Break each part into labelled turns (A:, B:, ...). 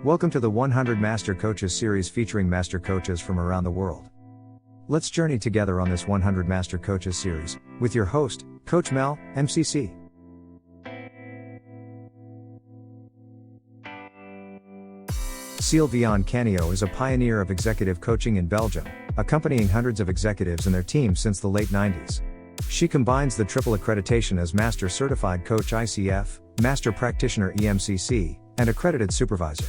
A: Welcome to the 100 Master Coaches series featuring master coaches from around the world. Let's journey together on this 100 Master Coaches series with your host, Coach Mel, MCC. Sylviane Canio is a pioneer of executive coaching in Belgium, accompanying hundreds of executives and their teams since the late 90s. She combines the triple accreditation as Master Certified Coach ICF, Master Practitioner EMCC, and Accredited Supervisor.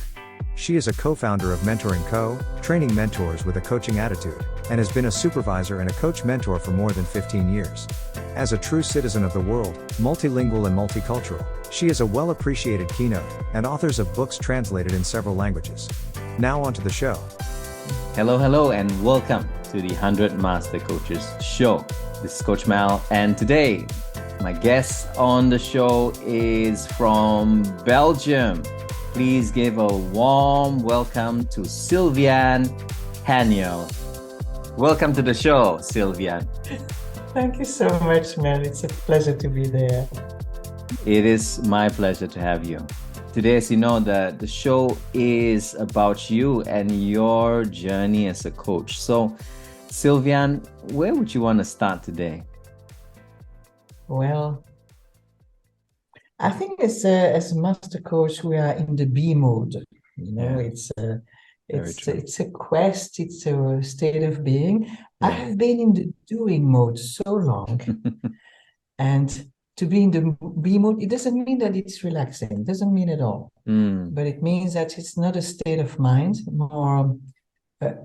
A: She is a co-founder of Mentoring Co., training mentors with a coaching attitude, and has been a supervisor and a coach mentor for more than 15 years. As a true citizen of the world, multilingual and multicultural, she is a well-appreciated keynote, and authors of books translated in several languages. Now on to the show.
B: Hello, and welcome to the 100 Master Coaches show. This is Coach Mel, and today, my guest on the show is from Belgium. Please give a warm welcome to Sylviane Canio. Welcome to the show, Sylviane.
C: Thank you so much, Mel. It's a pleasure to be there.
B: It is my pleasure to have you. Today, as you know, the show is about you and your journey as a coach. So, Sylviane, where would you want to start today?
C: Well, I think as a master coach, we are in the be mode. You know,
B: Yeah.
C: it's a quest, it's a state of being.
B: Yeah.
C: I have been in the doing mode so long, and to be in the be mode, it doesn't mean that it's relaxing. It doesn't mean at all. But it means that it's not a state of mind, more,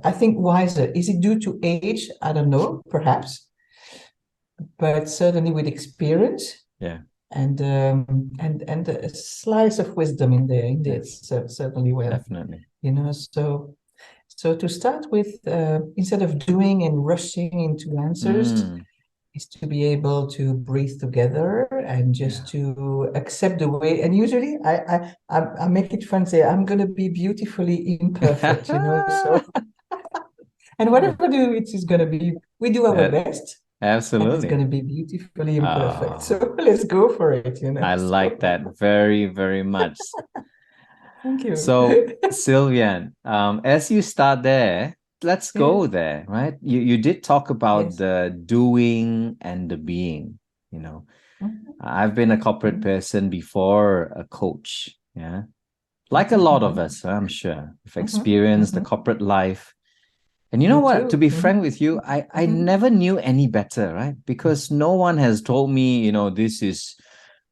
C: I think, wiser. Is it due to age? I don't know, perhaps, but certainly with experience.
B: Yeah.
C: And a slice of wisdom in there, indeed, certainly will.
B: Definitely.
C: You know, so to start with, instead of doing and rushing into answers, is to be able to breathe together and just to accept the way. And usually, I make it fun. Say, I'm gonna be beautifully imperfect. You know, so and whatever we do, it is gonna be. We do our best. And it's
B: Absolutely.
C: going to be beautifully imperfect.
B: Oh.
C: So let's go for it, you know.
B: I like that very, very much.
C: Thank you.
B: So, Sylviane, as you start there, let's go there, right? You did talk about the doing and the being, you know. I've been a corporate person before a coach, yeah. Like a lot of us, I'm sure, we've experienced the corporate life. And you know
C: Me
B: what?
C: too.
B: To be frank with you, I never knew any better, right? Because no one has told me, you know, this is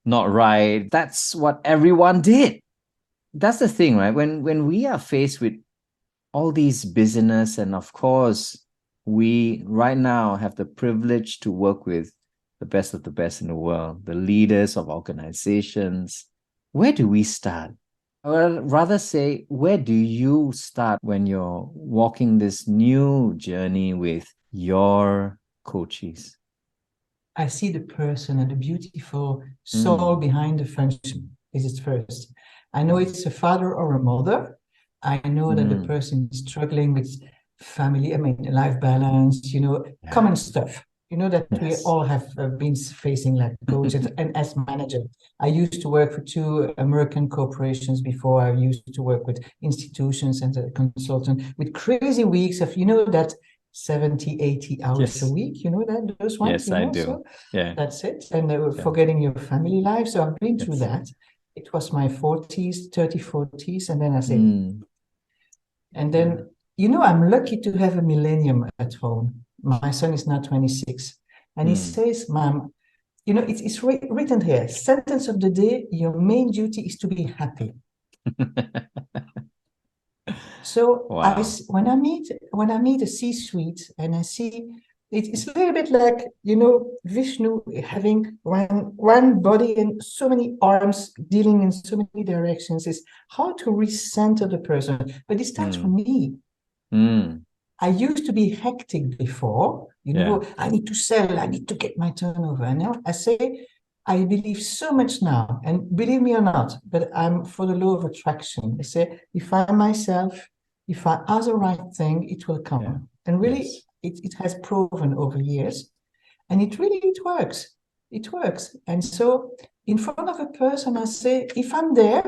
B: not right. That's what everyone did. That's the thing, right? When we are faced with all these business, and of course, we right now have the privilege to work with the best of the best in the world, the leaders of organizations. Where do we start? Or rather say, where do you start when you're walking this new journey with your coaches?
C: I see the person and the beautiful soul behind the function. This is first. I know it's a father or a mother. I know that the person is struggling with family, life balance, you know, common stuff. You know that we all have been facing like coaches and as manager. I used to work for 2 American corporations before. I used to work with institutions and a consultant with crazy weeks of, you know, that 70, 80 hours a week, you know, that those ones.
B: Yes,
C: you know?
B: I do.
C: So
B: that's
C: it. And forgetting your family life. So I've been through that. It was my 40s, 40s. And then I say, and then, you know, I'm lucky to have a millennium at home. My son is now 26, and he says, Mom, you know, it's written here, sentence of the day, your main duty is to be happy. So when I meet a C-suite and I see, it's a little bit like, you know, Vishnu having one body and so many arms dealing in so many directions, is how to recenter the person. But it starts from me. I used to be hectic before, you know, I need to sell, I need to get my turnover. And now I say, I believe so much now, and believe me or not, but I'm for the law of attraction. I say, if I ask the right thing, it will come.
B: Yeah.
C: And really, it has proven over years. And it works. It works. And so in front of a person, I say, if I'm there,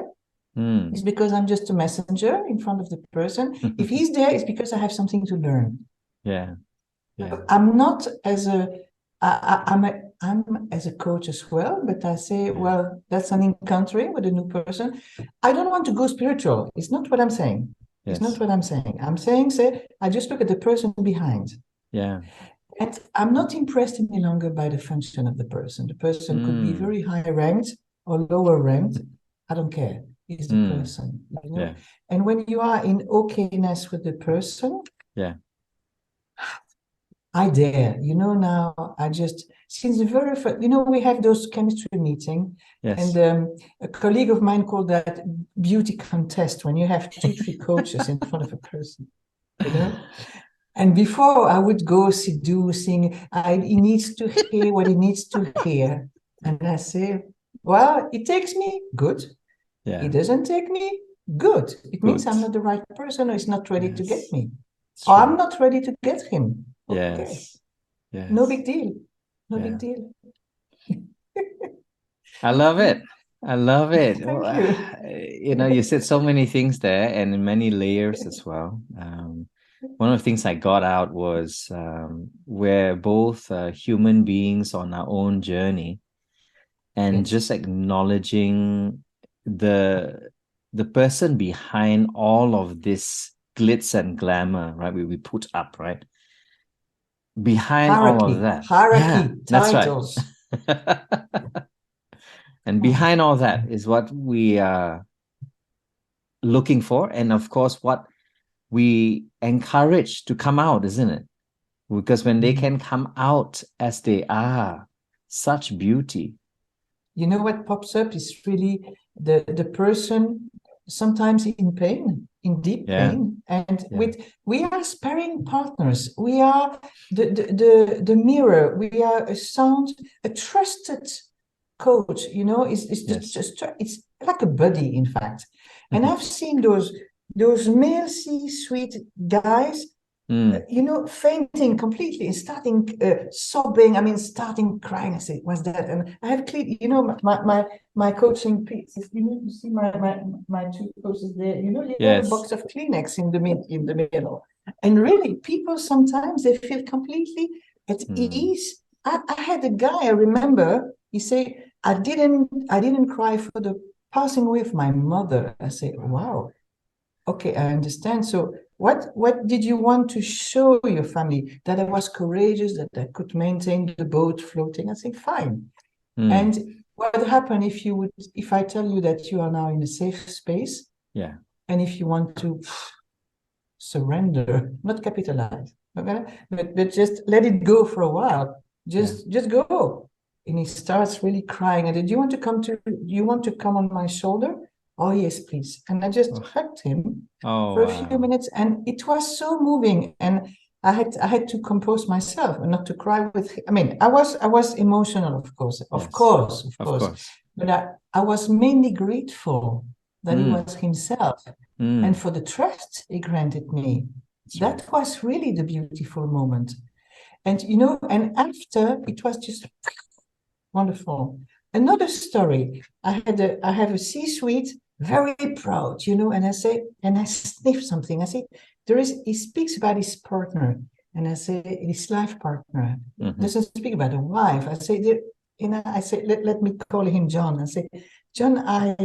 C: It's because I'm just a messenger in front of the person. If he's there, it's because I have something to learn.
A: Yeah. Yeah.
C: I'm not as I'm as a coach as well, but I say, well, that's an encountering with a new person. I don't want to go spiritual. It's not what I'm saying. It's not what I'm saying. I'm saying, I just look at the person behind.
A: Yeah.
C: And I'm not impressed any longer by the function of the person. The person could be very high ranked or lower ranked. I don't care. It's the person, you know.
A: Yeah.
C: And when you are in okayness with the person, I dare, you know. Now I just, since the very first, you know, we have those chemistry meeting, and a colleague of mine called that beauty contest, when you have 2-3 coaches in front of a person, you know. And before I would go seducing, he needs to hear what he needs to hear. And I say, well, it takes me, good.
A: Yeah.
C: It doesn't take me, good. It means I'm not the right person, or he's not ready to get me. Or I'm not ready to get him. Okay.
A: Yes.
C: No big deal. No big deal.
A: I love it. I love it.
C: Thank you.
A: You know, you said so many things there, and in many layers as well. One of the things I got out was we're both human beings on our own journey, and just acknowledging the person behind all of this glitz and glamour, right? We put up, right? Behind
C: hierarchy,
A: all of that.
C: Hierarchy, titles.
A: That's right. And behind all that is what we are looking for. And of course, what we encourage to come out, isn't it? Because when they can come out as they are, such beauty.
C: You know what pops up is really the person sometimes in pain, in deep pain. And we are sparring partners. We are the mirror. We are a trusted coach, you know. It's like a buddy, in fact. And I've seen those male C-suite guys, you know, fainting completely and starting sobbing. I mean, starting crying. I say, what's that? And I have clearly, you know, my coaching pieces. You know, you see my 2 coaches there. You know, you have a box of Kleenex in the middle. And really, people sometimes they feel completely at ease. I had a guy, I remember, he said, I didn't cry for the passing away of my mother. I say, wow, okay, I understand. So what did you want to show your family? That I was courageous, that I could maintain the boat floating? I say, fine. And what would happen if I tell you that you are now in a safe space? Yeah. And if you want to surrender, not capitalize, okay? But just let it go for a while. Just go. And he starts really crying. And do you want to come on my shoulder? Oh, yes, please. And I just hugged him for a few minutes. And it was so moving. And I had to compose myself and not to cry with him. I mean, I was emotional, of course. Of course. But I was mainly grateful that he was himself. And for the trust he granted me. That was really the beautiful moment. And, you know, and after, it was just wonderful. Another story. I have a C-suite, very proud, you know, and I sniff something. I say, he speaks about his partner, and I say, his life partner. Doesn't speak about a wife. I say, let me call him John. I say, John, I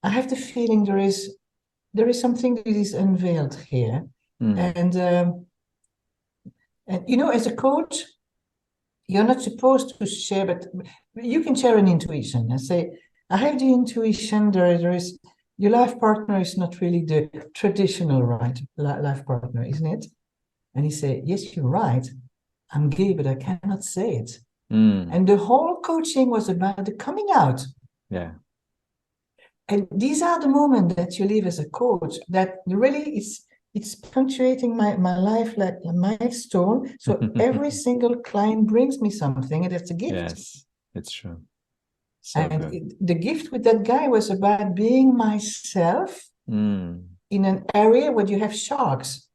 C: have the feeling there is something that is unveiled here. And you know, as a coach, you're not supposed to share, but you can share an intuition. I say, I have the intuition there is, your life partner is not really the traditional life partner, isn't it? And he said, yes, you're right. I'm gay, but I cannot say it. And the whole coaching was about the coming out. Yeah. And these are the moments that you live as a coach that really it's punctuating my life like a milestone. So every single client brings me something, and it's a gift. Yes, it's true. So the gift with that guy was about being myself in an area where you have sharks.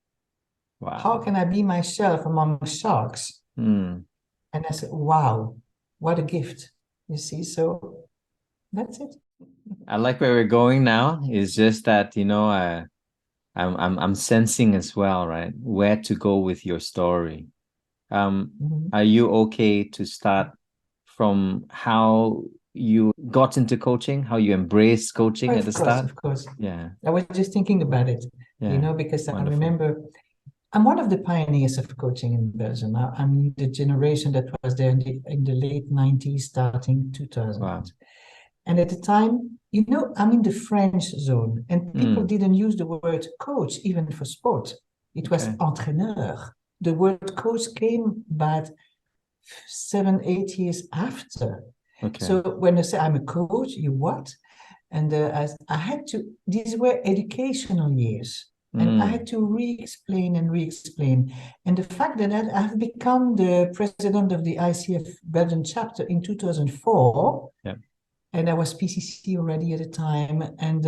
C: Wow. How can I be myself among sharks? And I said, wow, what a gift. You see, so that's it.
B: I like where we're going now. It's just that, I'm sensing as well, right? Where to go with your story.
C: Mhm.
B: Are you okay to start from how you got into coaching, how you embraced coaching at the
C: Of course,
B: start?
C: of course.
B: Yeah,
C: I was just thinking about it,
B: yeah.
C: because I
B: Wonderful.
C: remember I'm one of the pioneers of coaching in Belgium. I'm the generation that was there in the late 90s, starting 2000.
B: Wow.
C: And at the time, I'm in the French zone, and people
B: Mm,
C: didn't use the word coach even for sport. It was
B: okay.
C: entraîneur. The word coach came about 7, 8 years after.
B: Okay.
C: So when I say I'm a coach, you what? And I had to, these were educational years. And I had to re-explain and re-explain. And the fact that I've become the president of the ICF Belgian chapter in 2004,
B: Yeah.
C: and I was PCC already at the time. And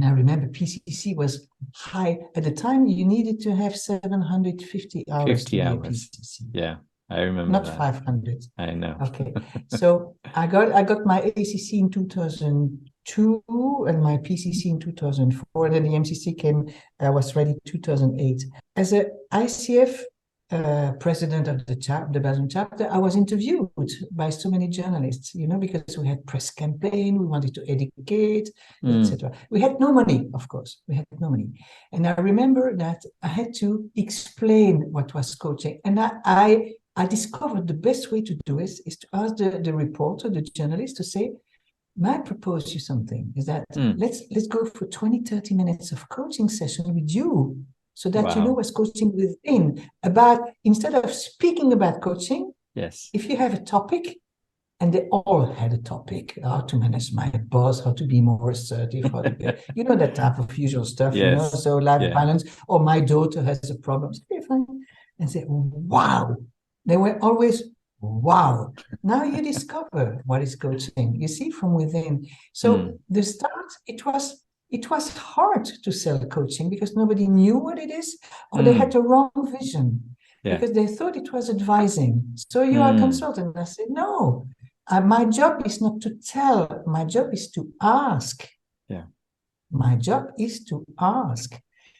C: I remember PCC was high. At the time, you needed to have 750 hours to
B: 50
C: be a
B: hours.
C: PCC,
B: Yeah, I remember
C: not
B: that.
C: 500.
B: I know.
C: Okay, so I got my ACC in 2002 and my PCC in 2004. And then the MCC came. I was ready 2008 as a ICF president of the Belgian chapter. I was interviewed by so many journalists, because we had press campaign. We wanted to educate, etc. We had no money, of course. We had no money, and I remember that I had to explain what was coaching, and I discovered the best way to do it is to ask the reporter, the journalist, to say, may I propose you something? Is that let's go for 20, 30 minutes of coaching session with you so that you know
B: Wow.
C: what's coaching within. Instead of speaking about coaching,
B: Yes.
C: if you have a topic, and they all had a topic, how to manage my boss, how to be more assertive, how to be, that type of usual stuff,
B: Yes.
C: so life
B: Yeah.
C: balance, or my daughter has a problem. Okay, fine. And say, wow. They were always, wow. Now you discover what is coaching, you see, from within. So the start, it was hard to sell coaching because nobody knew what it is, or they had the wrong vision.
B: Yeah.
C: Because they thought it was advising. So you are a consultant. I said, no, my job is not to tell. My job is to ask.
B: Yeah.
C: My job is to ask.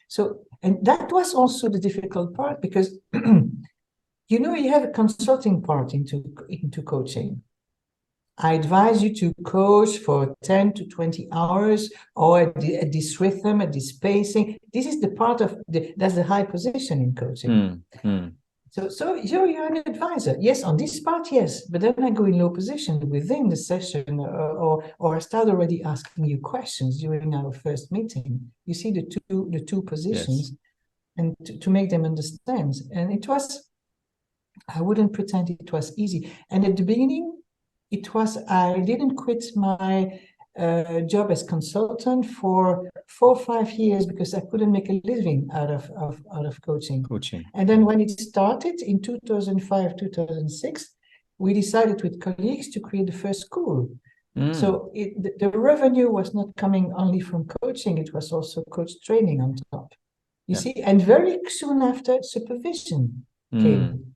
C: So, and that was also the difficult part because, you have a consulting part into coaching. I advise you to coach for 10 to 20 hours or at this rhythm, at this pacing. This is the part that's the high position in coaching. So you're an advisor. Yes, on this part, yes. But then I go in low position within the session or I start already asking you questions during our first meeting. You see the two positions, yes. And to make them understand. And I wouldn't pretend it was easy. And at the beginning, I didn't quit my job as consultant for 4 or 5 years because I couldn't make a living out of coaching. And then when it started in 2005, 2006, we decided with colleagues to create the first school. So the revenue was not coming only from coaching, it was also coach training on top. You see, and very soon after, supervision came.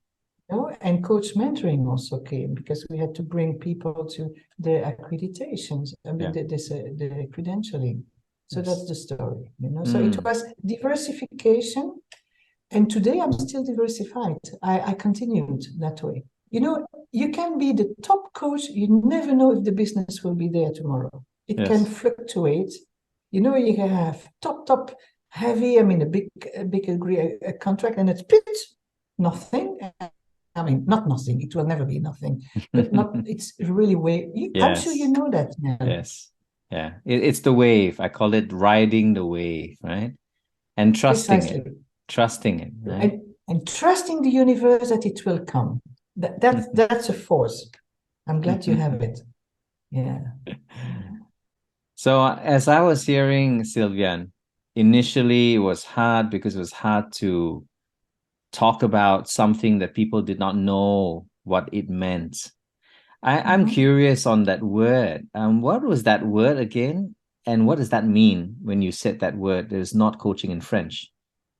C: And coach mentoring also came because we had to bring people to the accreditations and the credentialing. So that's the story, So it was diversification, and today I'm still diversified. I continued that way. You can be the top coach. You never know if the business will be there tomorrow. It can fluctuate. You can have top heavy. A big a contract, and it's nothing. Not nothing. It will never be nothing. But it's really way. I'm sure you know that now.
B: Yes. Yeah. It's the wave. I call it riding the wave, right? And trusting it. Trusting it. Right?
C: And trusting the universe that it will come. That's a force. I'm glad you have it. Yeah.
B: So as I was hearing Sylviane, initially it was hard because it was hard to talk about something that people did not know what it meant. I'm curious on that word. What was that word again? And what does that mean when you said that word? There's not coaching in French.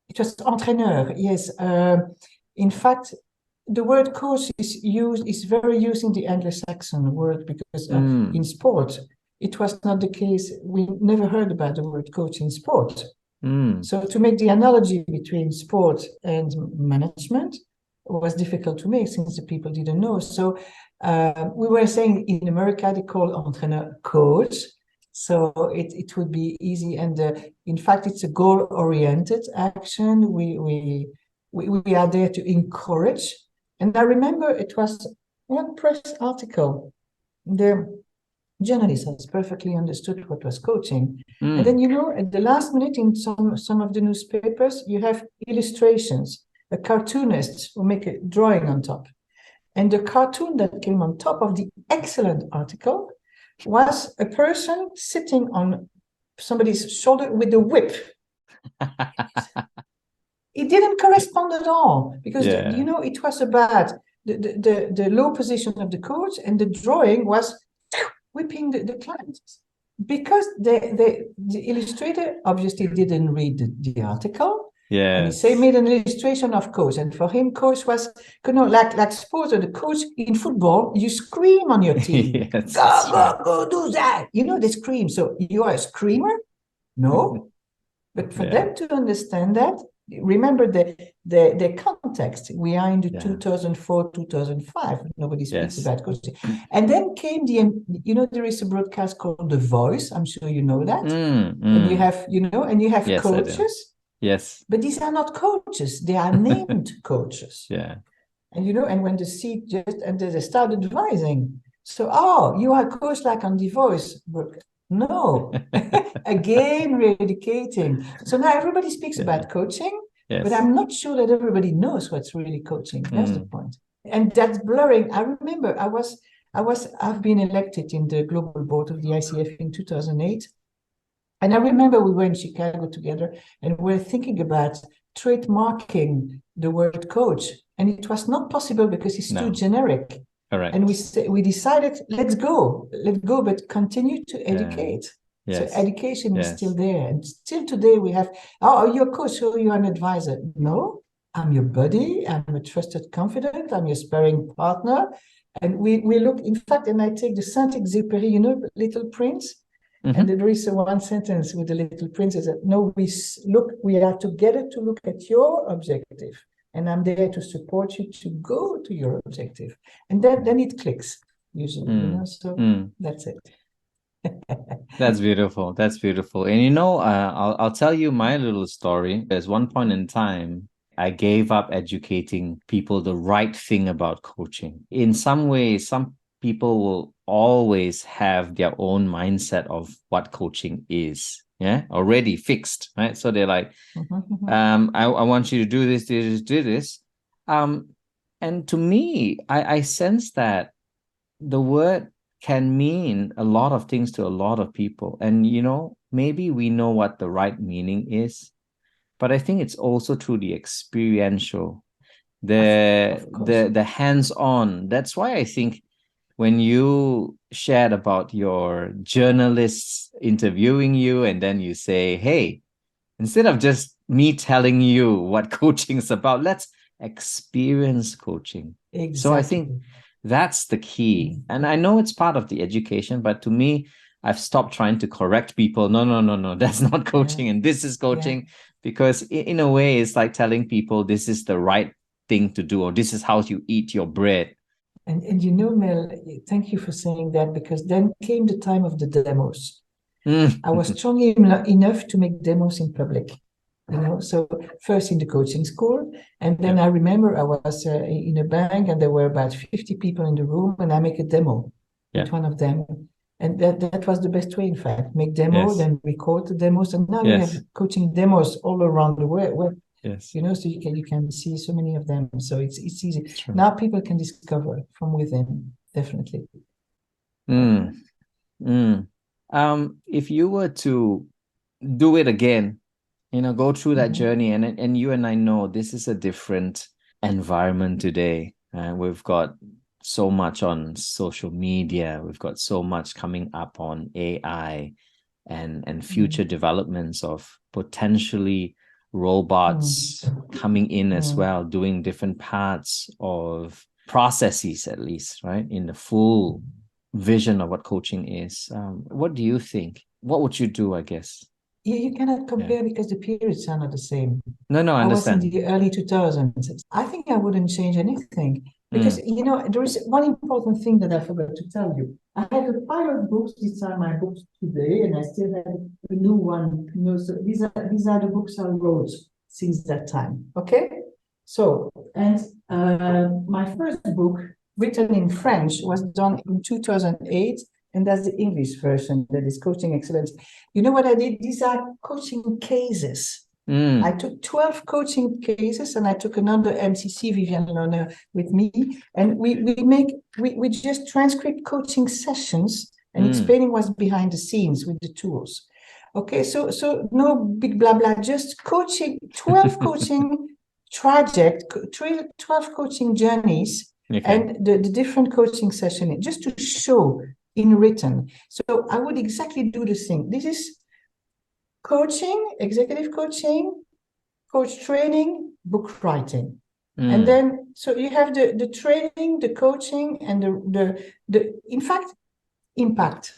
C: It was entraîneur, yes. In fact, the word coach is very used in the Anglo-Saxon word because in sport, it was not the case. We never heard about the word coach in sport.
B: Mm.
C: So to make the analogy between sport and management was difficult to make since the people didn't know. So we were saying in America they call entraîneur coach. So it would be easy. And in fact, it's a goal-oriented action. We are there to encourage. And I remember it was one press article. The journalist has perfectly understood what was coaching. And then, at the last minute in some of the newspapers, you have illustrations, a cartoonist will make a drawing on top. And the cartoon that came on top of the excellent article was a person sitting on somebody's shoulder with a whip. It didn't correspond at all because, it was about the low position of the coach, and the drawing was whipping the client. Because the illustrator obviously didn't read the article.
B: Yeah.
C: And he made an illustration of coach. And for him, coach was, like sports or the coach in football, you scream on your team.
B: Yes,
C: go, do that. They scream. So you are a screamer? No. But for them to understand that, remember the context. We are in the 2004, 2005. Nobody speaks about coaching. And then came there is a broadcast called The Voice. I'm sure you know that. And you have, coaches.
B: Yes.
C: But these are not coaches. They are named coaches.
B: Yeah.
C: And, and when the seat and they start advising. So, you are a coach like on The Voice. No. Again, re-educating. So now everybody speaks about coaching, but I'm not sure that everybody knows what's really coaching. That's the point. And that's blurring. I remember I've been elected in the global board of the ICF in 2008. And I remember we were in Chicago together and we were thinking about trademarking the word coach. And it was not possible because it's too generic.
B: Correct.
C: And we decided, let's go, but continue to educate. Yes. So education is still there. And still today we have, you're a coach, so you're an advisor. No, I'm your buddy. I'm a trusted confidant. I'm your sparring partner. And we look, in fact, and I take the Saint-Exupéry, Little Prince. Mm-hmm. And there is one sentence with the Little Prince is that, no, we are together to look at your objective. And I'm there to support you to go to your objective. And then it clicks, usually, So that's it.
B: That's beautiful. That's beautiful. And I'll tell you my little story. There's one point in time I gave up educating people the right thing about coaching. In some ways, some people will always have their own mindset of what coaching is. Already fixed, right? So they're like, I want you to do this, do this. And to me, I sense that the word can mean a lot of things to a lot of people. And, maybe we know what the right meaning is, but I think it's also through the experiential, the hands-on. That's why I think when you shared about your journalists interviewing you and then you say, hey, instead of just me telling you what coaching is about, let's experience coaching. Exactly. So I think that's the key. And I know it's part of the education, but to me, I've stopped trying to correct people. No, that's not coaching and this is coaching. Because in a way, it's like telling people this is the right thing to do or this is how you eat your bread.
C: And Mel, thank you for saying that, because then came the time of the demos. I was strong enough to make demos in public, so first in the coaching school. And then I remember I was in a bank and there were about 50 people in the room and I make a demo with one of them. And that was the best way, in fact, make demo, then record the demos. And now you have coaching demos all around the world.
B: Yes.
C: So you can see so many of them. So it's easy. It's now people can discover from within, definitely.
B: If you were to do it again, go through that journey, and you and I know this is a different environment today. We've got so much on social media. We've got so much coming up on AI and future developments of potentially robots coming in as well, doing different parts of processes, at least, right? In the full vision of what coaching is. What do you think? What would you do, I guess?
C: You cannot compare because the periods are not the same.
B: No, I
C: I was in
B: understand.
C: the early 2000s. I think I wouldn't change anything because, there is one important thing that I forgot to tell you. I had a pile of books. These are my books today, and I still have a new one. So these are the books I wrote since that time. Okay? So, and my first book, written in French, was done in 2008, and that's the English version, that is Coaching Excellence. You know what I did? These are coaching cases. I took 12 coaching cases, and I took another MCC, Vivian Lerner, with me, and we just transcript coaching sessions and explaining what's behind the scenes with the tools. Okay, so no big blah blah, just coaching, 12 coaching 12 coaching journeys, and the different coaching session, just to show in written. So I would exactly do the thing. This is coaching, executive coaching, coach training, book writing. And then, so you have the training, the coaching, and the in fact, impact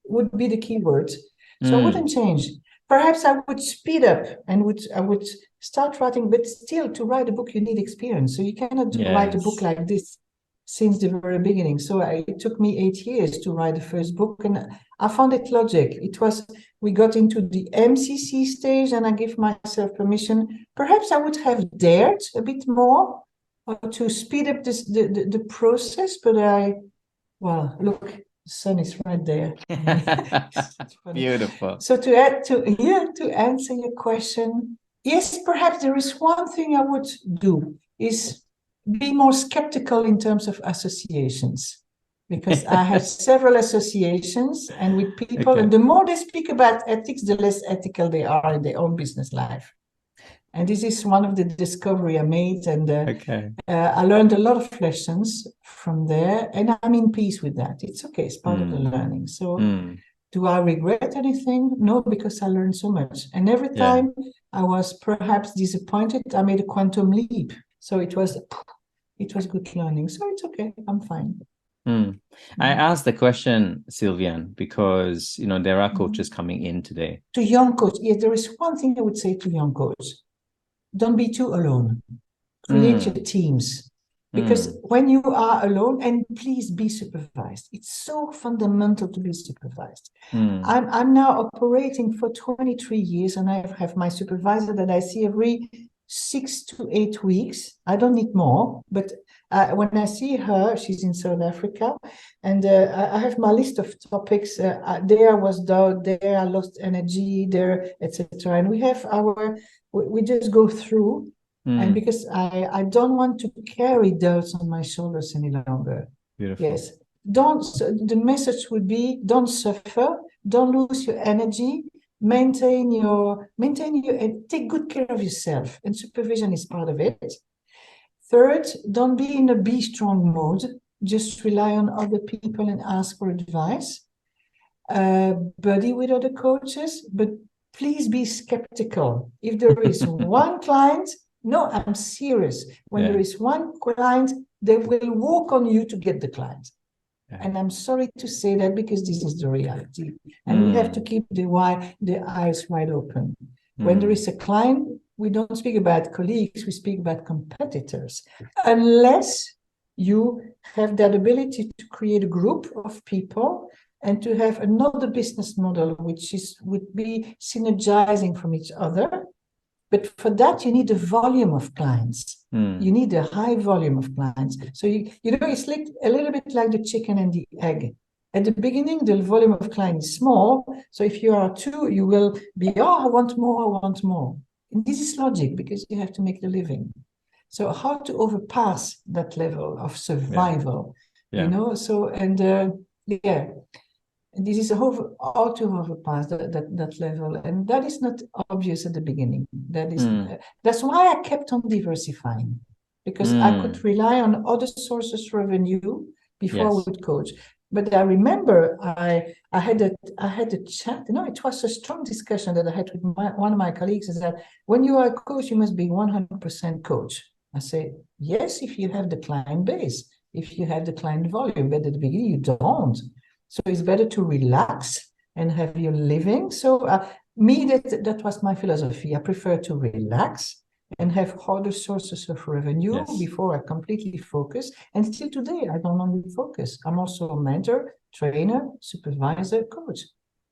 C: would be the key words. So I wouldn't change. Perhaps I would speed up and I would start writing, but still, to write a book, you need experience. So you cannot write a book like this since the very beginning. So it took me 8 years to write the first book, and I found it logic. We got into the MCC stage, and I give myself permission. Perhaps I would have dared a bit more to speed up the process, but look, the sun is right there.
B: Beautiful.
C: So to answer your question, yes, perhaps there is one thing I would do is be more skeptical in terms of associations, because I have several associations and with people, and the more they speak about ethics, the less ethical they are in their own business life. And this is one of the discovery I made, and I learned a lot of lessons from there, and I'm in peace with that. It's okay, it's part of the learning. So do I regret anything? No, because I learned so much. And every time I was perhaps disappointed, I made a quantum leap. So it was good learning. So it's okay, I'm fine.
B: I asked the question, Sylviane, because there are coaches coming in today.
C: To young coaches, yes, there is one thing I would say to young coaches: don't be too alone. Create your teams, because when you are alone, and please be supervised. It's so fundamental to be supervised. I'm now operating for 23 years, and I have my supervisor that I see every 6 to 8 weeks. I don't need more, but when I see her, she's in South Africa, and I have my list of topics. There I was doubt, there I lost energy, there, etc. And we just go through, and because I don't want to carry doubts on my shoulders any longer.
B: Beautiful.
C: Yes. The message would be: don't suffer, don't lose your energy. Maintain your and take good care of yourself, and supervision is part of it. Third, don't be in a be strong mode. Just rely on other people and ask for advice. Buddy with other coaches, but please be skeptical. If there is one client, no, I'm serious. When there is one client, they will walk on you to get the client. And I'm sorry to say that, because this is the reality. And we have to keep the eyes wide open. When there is a client, we don't speak about colleagues, we speak about competitors. Unless you have that ability to create a group of people and to have another business model which would be synergizing from each other. But for that, you need a volume of clients. You need a high volume of clients. So it's like a little bit like the chicken and the egg. At the beginning, the volume of clients is small. So if you are 2, you will be, I want more. And this is logic, because you have to make the living. So how to overpass that level of survival, So, and this is how to overpass that level, and that is not obvious at the beginning. That's why I kept on diversifying, because I could rely on other sources of revenue before I would coach. But I remember I had a chat. It was a strong discussion that I had with one of my colleagues. Is that when you are a coach, you must be 100% coach. I say yes, if you have the client base. if you have the client volume, but at the beginning you don't. So it's better to relax and have your living. So that was my philosophy. I prefer to relax and have other sources of revenue before I completely focus. And still today, I don't only focus. I'm also a mentor, trainer, supervisor, coach.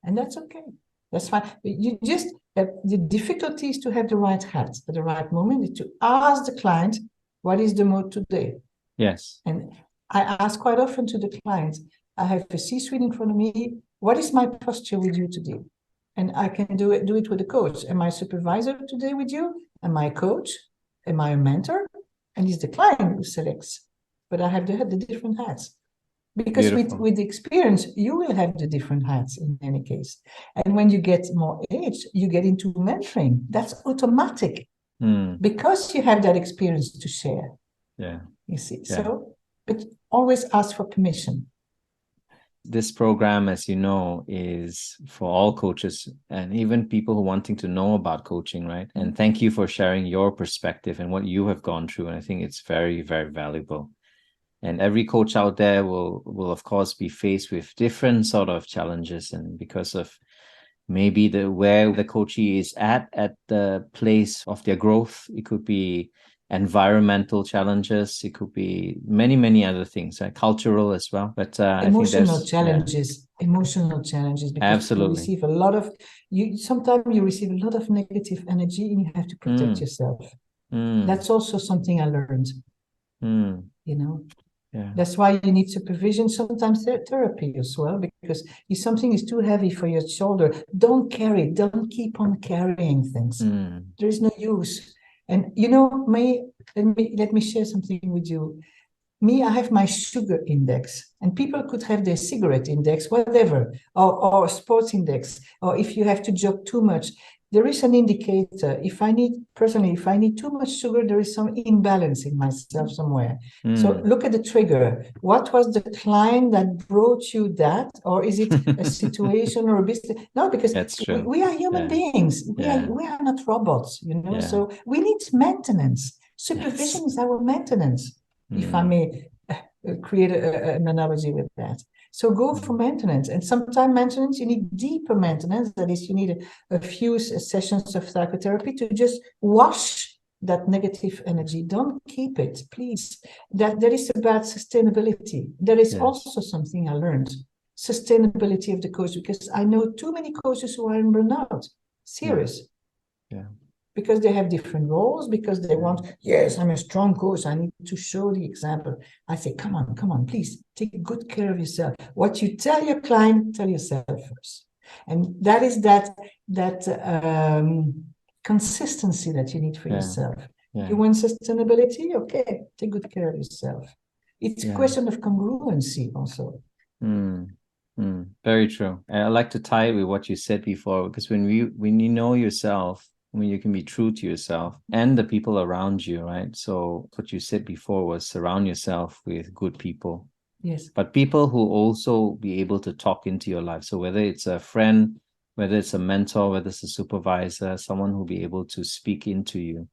C: And that's okay. That's fine. You just have the difficulty is to have the right hat at the right moment, to ask the client, what is the mood today?
B: Yes.
C: And I ask quite often to the client, I have a C-suite in front of me. What is my posture with you today? And I can do it with a coach. Am I a supervisor today with you? Am I a coach? Am I a mentor? And it's the client who selects. But I have the different hats. Because with the experience, you will have the different hats in any case. And when you get more age, you get into mentoring. That's automatic. Because you have that experience to share.
B: Yeah.
C: You see. Yeah. So, but always ask for permission.
B: This program, as you know, is for all coaches and even people who are wanting to know about coaching, right? And thank you for sharing your perspective and what you have gone through. And I think it's very, very valuable. And every coach out there will of course be faced with different sort of challenges, and because of maybe where the coachee is at the place of their growth, it could be environmental challenges, it could be many other things, cultural as well, but
C: emotional challenges because
B: absolutely.
C: you receive a lot of sometimes you receive a lot of negative energy and you have to protect yourself. That's also something I learned. That's why you need supervision, sometimes therapy as well, because if something is too heavy for your shoulder, don't keep on carrying things. There is no use. And let me share something with you. I have my sugar index, and people could have their cigarette index, whatever, or sports index, or if you have to jog too much, there is an indicator. If I need too much sugar, there is some imbalance in myself somewhere. So look at the trigger. What was the client that brought you that? Or is it a situation or a business? No, because we are human beings. We are not robots, so we need maintenance. Supervision is our maintenance, if I may create an analogy with that. So go for maintenance, and sometimes maintenance, you need deeper maintenance. That is, you need a few sessions of psychotherapy to just wash that negative energy. Don't keep it, please. That is about sustainability. There is also something I learned, sustainability of the coach, because I know too many coaches who are in burnout, serious. Because they have different roles, because they want, yes, I'm a strong coach, I need to show the example. I say, come on, please, take good care of yourself. What you tell your client, tell yourself first. And that is that consistency that you need for yourself. You want sustainability? Okay, take good care of yourself. It's a question of congruency also.
B: Very true. And I like to tie it with what you said before, because when you know yourself, when you can be true to yourself and the people around you, right? So what you said before was surround yourself with good people.
C: Yes.
B: But people who also be able to talk into your life. So whether it's a friend, whether it's a mentor, whether it's a supervisor, someone who'll be able to speak into you,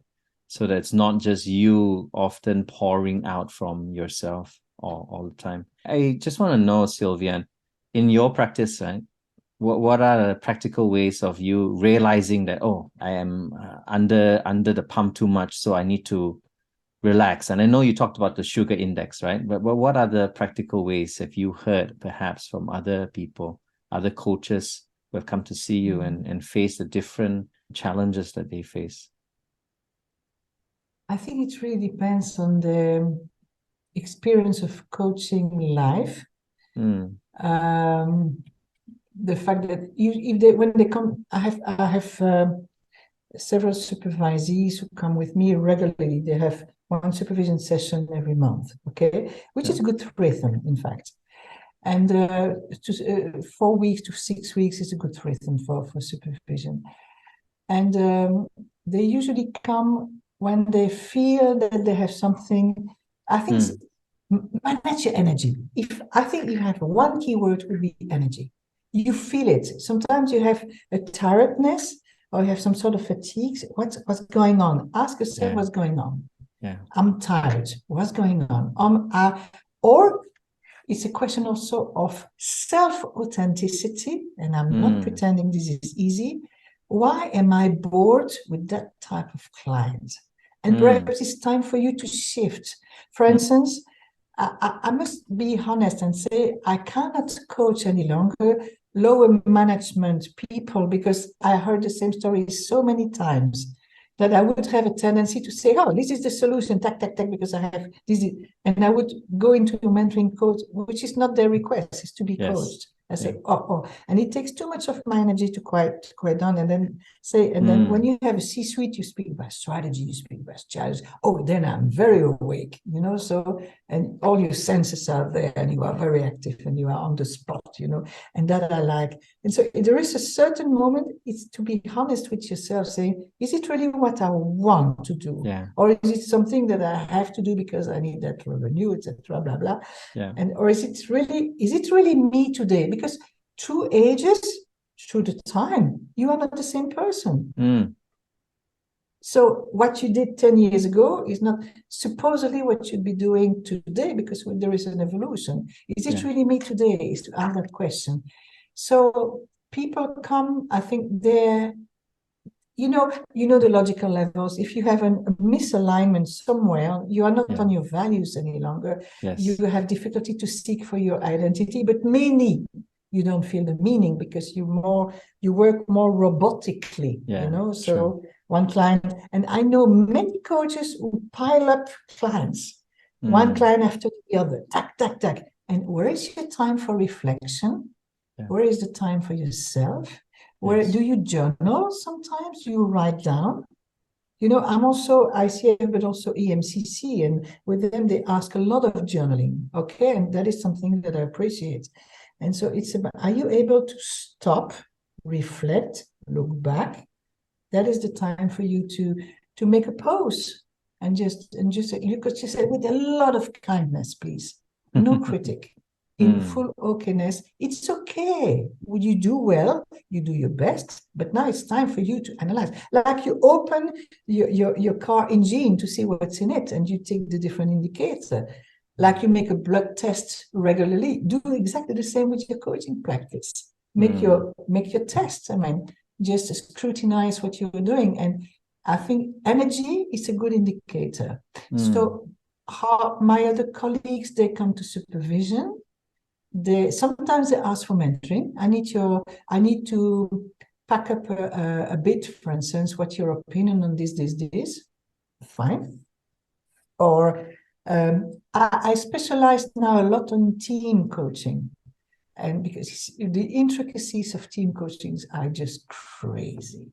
B: so that it's not just you often pouring out from yourself all the time. I just want to know, Sylviane, in your practice, right? What are the practical ways of you realizing that, I am under the pump too much, so I need to relax? And I know you talked about the sugar index, right? But what are the practical ways have you heard perhaps from other people, other coaches who have come to see you and face the different challenges that they face?
C: I think it really depends on the experience of coaching life. The fact that when they come, I have several supervisees who come with me regularly. They have one supervision session every month, which is a good rhythm, in fact. And 4 weeks to 6 weeks is a good rhythm for supervision. And they usually come when they feel that they have something. I think manage your energy. I think you have one keyword would be energy. You feel it. Sometimes you have a tiredness or you have some sort of fatigue. What's going on? Ask yourself what's going on.
B: Yeah.
C: I'm tired. What's going on? or it's a question also of self-authenticity, and I'm not pretending this is easy. Why am I bored with that type of client? And perhaps it's time for you to shift. For instance, I must be honest and say I cannot coach any longer lower management people, because I heard the same story so many times that I would have a tendency to say, oh, this is the solution, tack, tack, tack, because I have this. And I would go into a mentoring coach, which is not their request, is to be coached. I say, and it takes too much of my energy to quiet down and then say, and then when you have a C-suite, you speak about strategy, you speak about strategy. Oh, then I'm very awake, so, and all your senses are there and you are very active and you are on the spot, and that I like. And so there is a certain moment, it's to be honest with yourself, saying, is it really what I want to do?
B: Yeah.
C: Or is it something that I have to do because I need that revenue, etc., blah, blah.
B: Yeah.
C: Or is it really me today? Because through ages, through the time, you are not the same person. So what you did 10 years ago is not supposedly what you'd be doing today, because when there is an evolution. Is it really me today? Is to ask that question. So people come, I think they're, the logical levels. If you have a misalignment somewhere, you are not on your values any longer.
B: Yes.
C: You have difficulty to seek for your identity, but mainly you don't feel the meaning because you work more robotically, So
B: true.
C: One client, and I know many coaches who pile up clients, one client after the other, tack, tack, tack. And where is your time for reflection? Yeah. Where is the time for yourself? Where do you journal sometimes? You write down? I'm also ICF, but also EMCC, and with them, they ask a lot of journaling, okay? And that is something that I appreciate. And so it's about, are you able to stop, reflect, look back? That is the time for you to make a pause and just you could just say with a lot of kindness, please, no critic, in full okayness. It's okay. Would you do well? You do your best, but now it's time for you to analyze. Like you open your car engine to see what's in it, and you take the different indicator. Like you make a blood test regularly, do exactly the same with your coaching practice. Make your tests. Just scrutinize what you're doing. And I think energy is a good indicator. So how my other colleagues, they come to supervision. Sometimes they ask for mentoring. I need to pack up a bit, for instance, what's your opinion on this. Fine. Or I specialize now a lot on team coaching, and because the intricacies of team coachings are just crazy,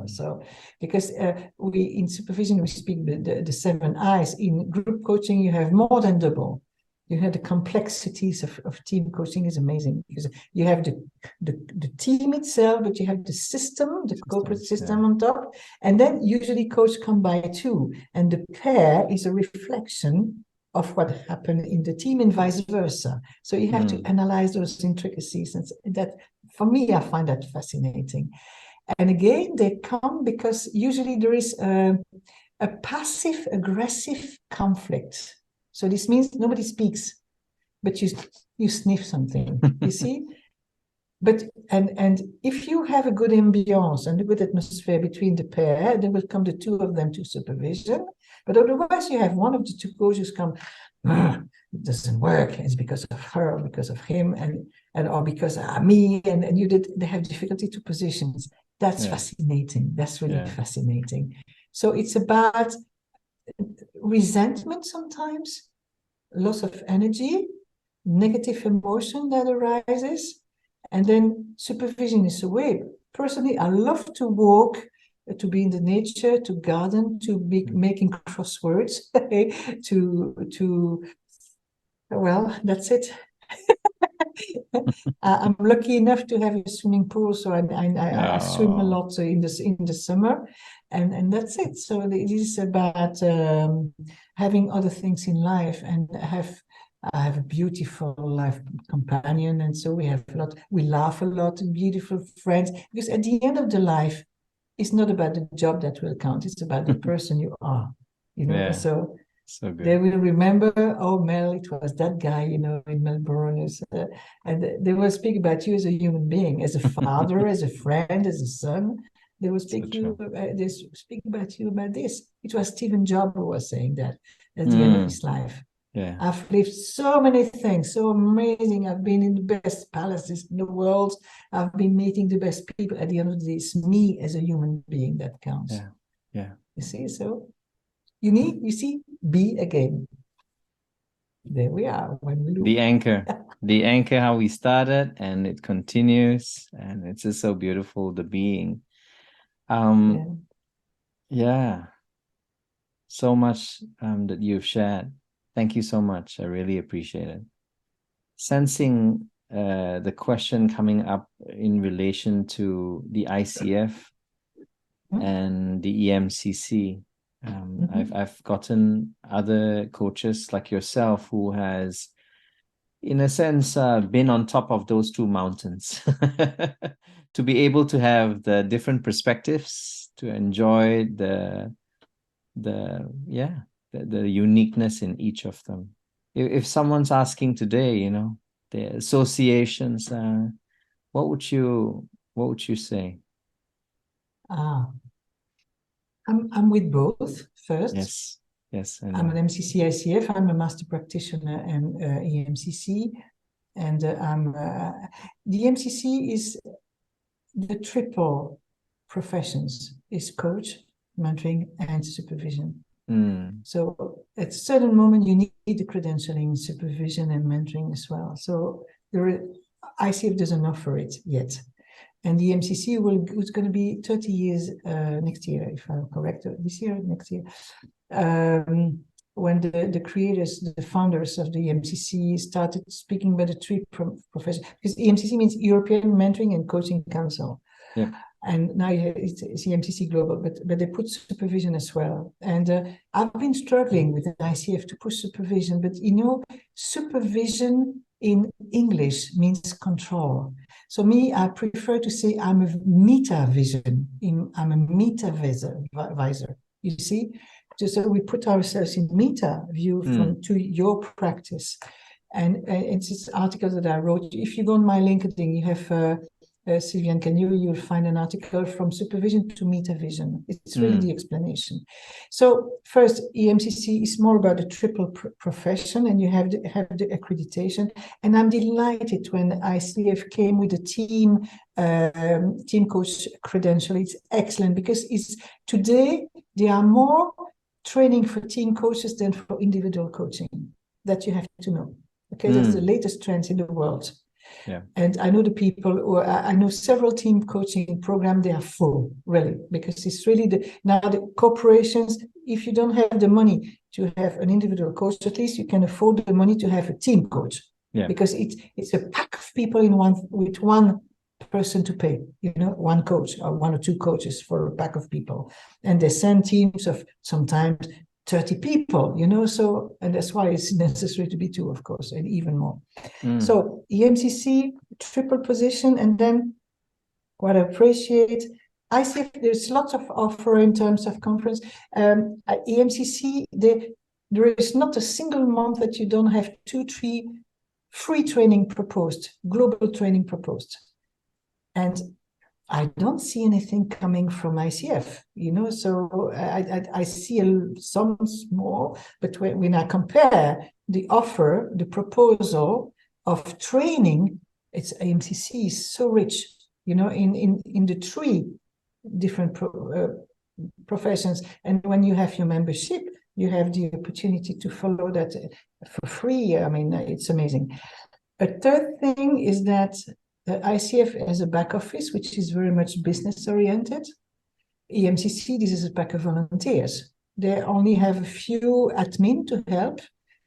C: So because we in supervision we speak the 7 I's. In group coaching you have more than double. You have the complexities of team coaching is amazing, because you have the team itself, but you have the system, the corporate system on top, and then usually coach come by 2, and the pair is a reflection of what happened in the team and vice versa. So you have to analyze those intricacies, and that, for me, I find that fascinating. And again, they come because usually there is a passive aggressive conflict. So this means nobody speaks, but you sniff something, you see? But and if you have a good ambiance and a good atmosphere between the pair, then will come the 2 of them to supervision. But otherwise, you have one of the 2 coaches come, it doesn't work. It's because of her, or because of him, and or because of me, and they have difficulty to positions. That's fascinating. That's really fascinating. So it's about resentment sometimes, loss of energy, negative emotion that arises, and then supervision is a way. Personally, I love to walk, to be in the nature, to garden, to be making crosswords, well, that's it. I'm lucky enough to have a swimming pool, so I swim a lot in the summer, and that's it. So it is about having other things in life, and I have a beautiful life companion, and so we laugh a lot, beautiful friends, because at the end of the life, it's not about the job that will count, it's about the person you are, So
B: So good.
C: They will remember, oh, Mel, it was that guy, in Melbourne. And they will speak about you as a human being, as a father, as a friend, as a son. They will speak they speak about you about this. It was Stephen Jobs who was saying that at the end of his life.
B: Yeah.
C: I've lived so many things, so amazing. I've been in the best palaces in the world. I've been meeting the best people. At the end of the day, it's me as a human being that counts.
B: Yeah. Yeah.
C: You see, so you see, be again. There we are. When we look.
B: The anchor, how we started, and it continues, and it's just so beautiful, the being. Yeah. So much that you've shared. Thank you so much. I really appreciate it. Sensing the question coming up in relation to the ICF and the EMCC. I've gotten other coaches like yourself who has, in a sense, been on top of those two mountains to be able to have the different perspectives, to enjoy the uniqueness in each of them. If someone's asking today, the associations, what would you say?
C: I'm with both first.
B: Yes.
C: I'm an MCC ICF. I'm a master practitioner and EMCC, and the MCC is the triple professions: is coach, mentoring, and supervision. So at a certain moment, you need the credentialing, supervision, and mentoring as well. So ICF doesn't offer it yet. And the MCC it's going to be 30 years next year, if I'm correct, this year, next year. When the creators, the founders of the MCC started speaking about the three professions, because EMCC means European Mentoring and Coaching Council.
B: Yeah.
C: And now it's EMCC Global, but they put supervision as well. And I've been struggling with the ICF to push supervision, but supervision in English means control. So I prefer to say I'm a meta-vision. I'm a meta-visor. You see? So we put ourselves in meta view to your practice. And it's this article that I wrote. If you go on my LinkedIn, you have Sylviane, you'll find an article from supervision to meta vision. It's really the explanation. So first, EMCC is more about the triple profession, and you have the accreditation. And I'm delighted when ICF came with a team coach credential. It's excellent because today there are more training for team coaches than for individual coaching. That you have to know. Okay, that's the latest trend in the world.
B: Yeah.
C: And I know the people, I know several team coaching programs, they are full, really, because it's really now the corporations, if you don't have the money to have an individual coach, at least you can afford the money to have a team coach. Yeah. Because it's a pack of people with one person to pay, one coach or one or two coaches for a pack of people. And they send teams of sometimes 30 people, and that's why it's necessary to be two, of course, and even more. So EMCC, triple position, and then what I appreciate, ICF, there's lots of offer in terms of conference. EMCC, there is not a single month that you don't have 2-3 free training proposed, global training proposed. And I don't see anything coming from ICF, so I see some small, but when I compare the offer, the proposal of training, it's EMCC is so rich, in the 3 different professions. And when you have your membership, you have the opportunity to follow that for free. I mean, it's amazing. A third thing is that the ICF has a back office, which is very much business oriented. EMCC, this is a pack of volunteers. They only have a few admin to help.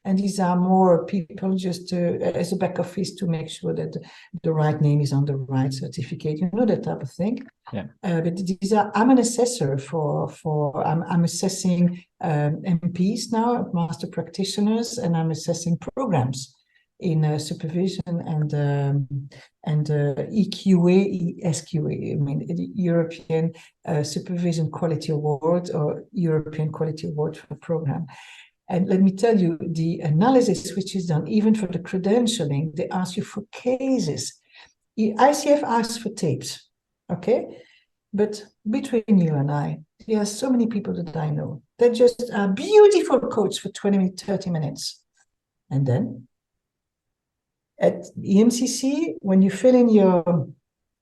C: And these are more people just as a back office to make sure that the right name is on the right certificate, that type of thing.
B: Yeah.
C: But I'm an assessor I'm assessing MPs now, master practitioners, and I'm assessing programs in supervision and EQA, SQA, I mean, the European Supervision Quality Award or European Quality Award for program. And let me tell you, the analysis which is done, even for the credentialing, they ask you for cases. ICF asks for tapes, okay? But between you and I, there are so many people that I know that just are beautiful coach for 20, 30 minutes. And then at EMCC, when you fill in your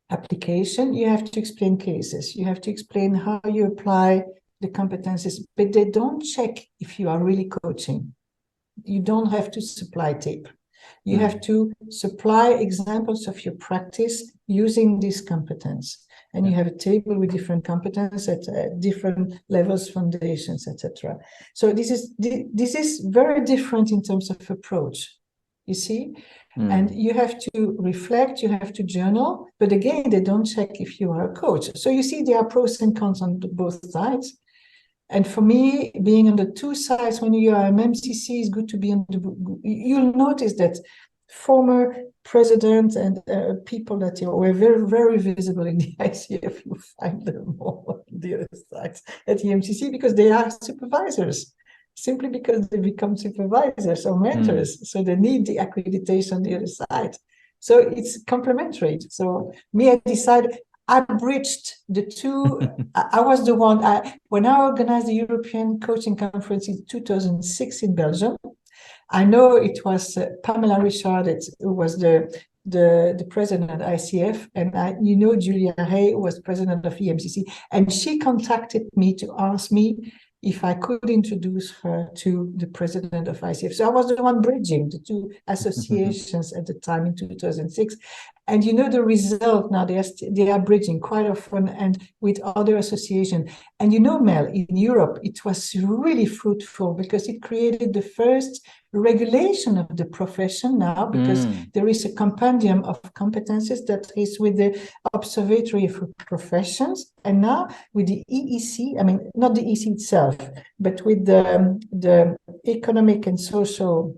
C: application, you have to explain cases. You have to explain how you apply the competencies, but they don't check if you are really coaching. You don't have to supply tape. You have to supply examples of your practice using this competence. And you have a table with different competence at different levels, foundations, etc. So this is very different in terms of approach, you see? And you have to reflect, you have to journal, but again, they don't check if you are a coach. So you see there are pros and cons on both sides. And for me, being on the two sides, when you are MMCC, it's good to be on the, you'll notice that former presidents and people that were very, very visible in the ICF, you find them more on the other side at the MCC because they are supervisors, simply because they become supervisors or mentors. So they need the accreditation on the other side. So it's complementary. So me, I decided, I bridged the two. I was the one, when I organized the European Coaching Conference in 2006 in Belgium, I know it was Pamela Richard who was the president of ICF, and Julia Hay was president of EMCC, and she contacted me to ask me if I could introduce her to the president of ICF. So I was the one bridging the two associations at the time in 2006. And you know the result now, they are bridging quite often and with other associations. And you know, Mel, in Europe, it was really fruitful because it created the first regulation of the profession now, because there is a compendium of competences that is with the Observatory for Professions. And now with the EEC, I mean, not the EC itself, but with the Economic and Social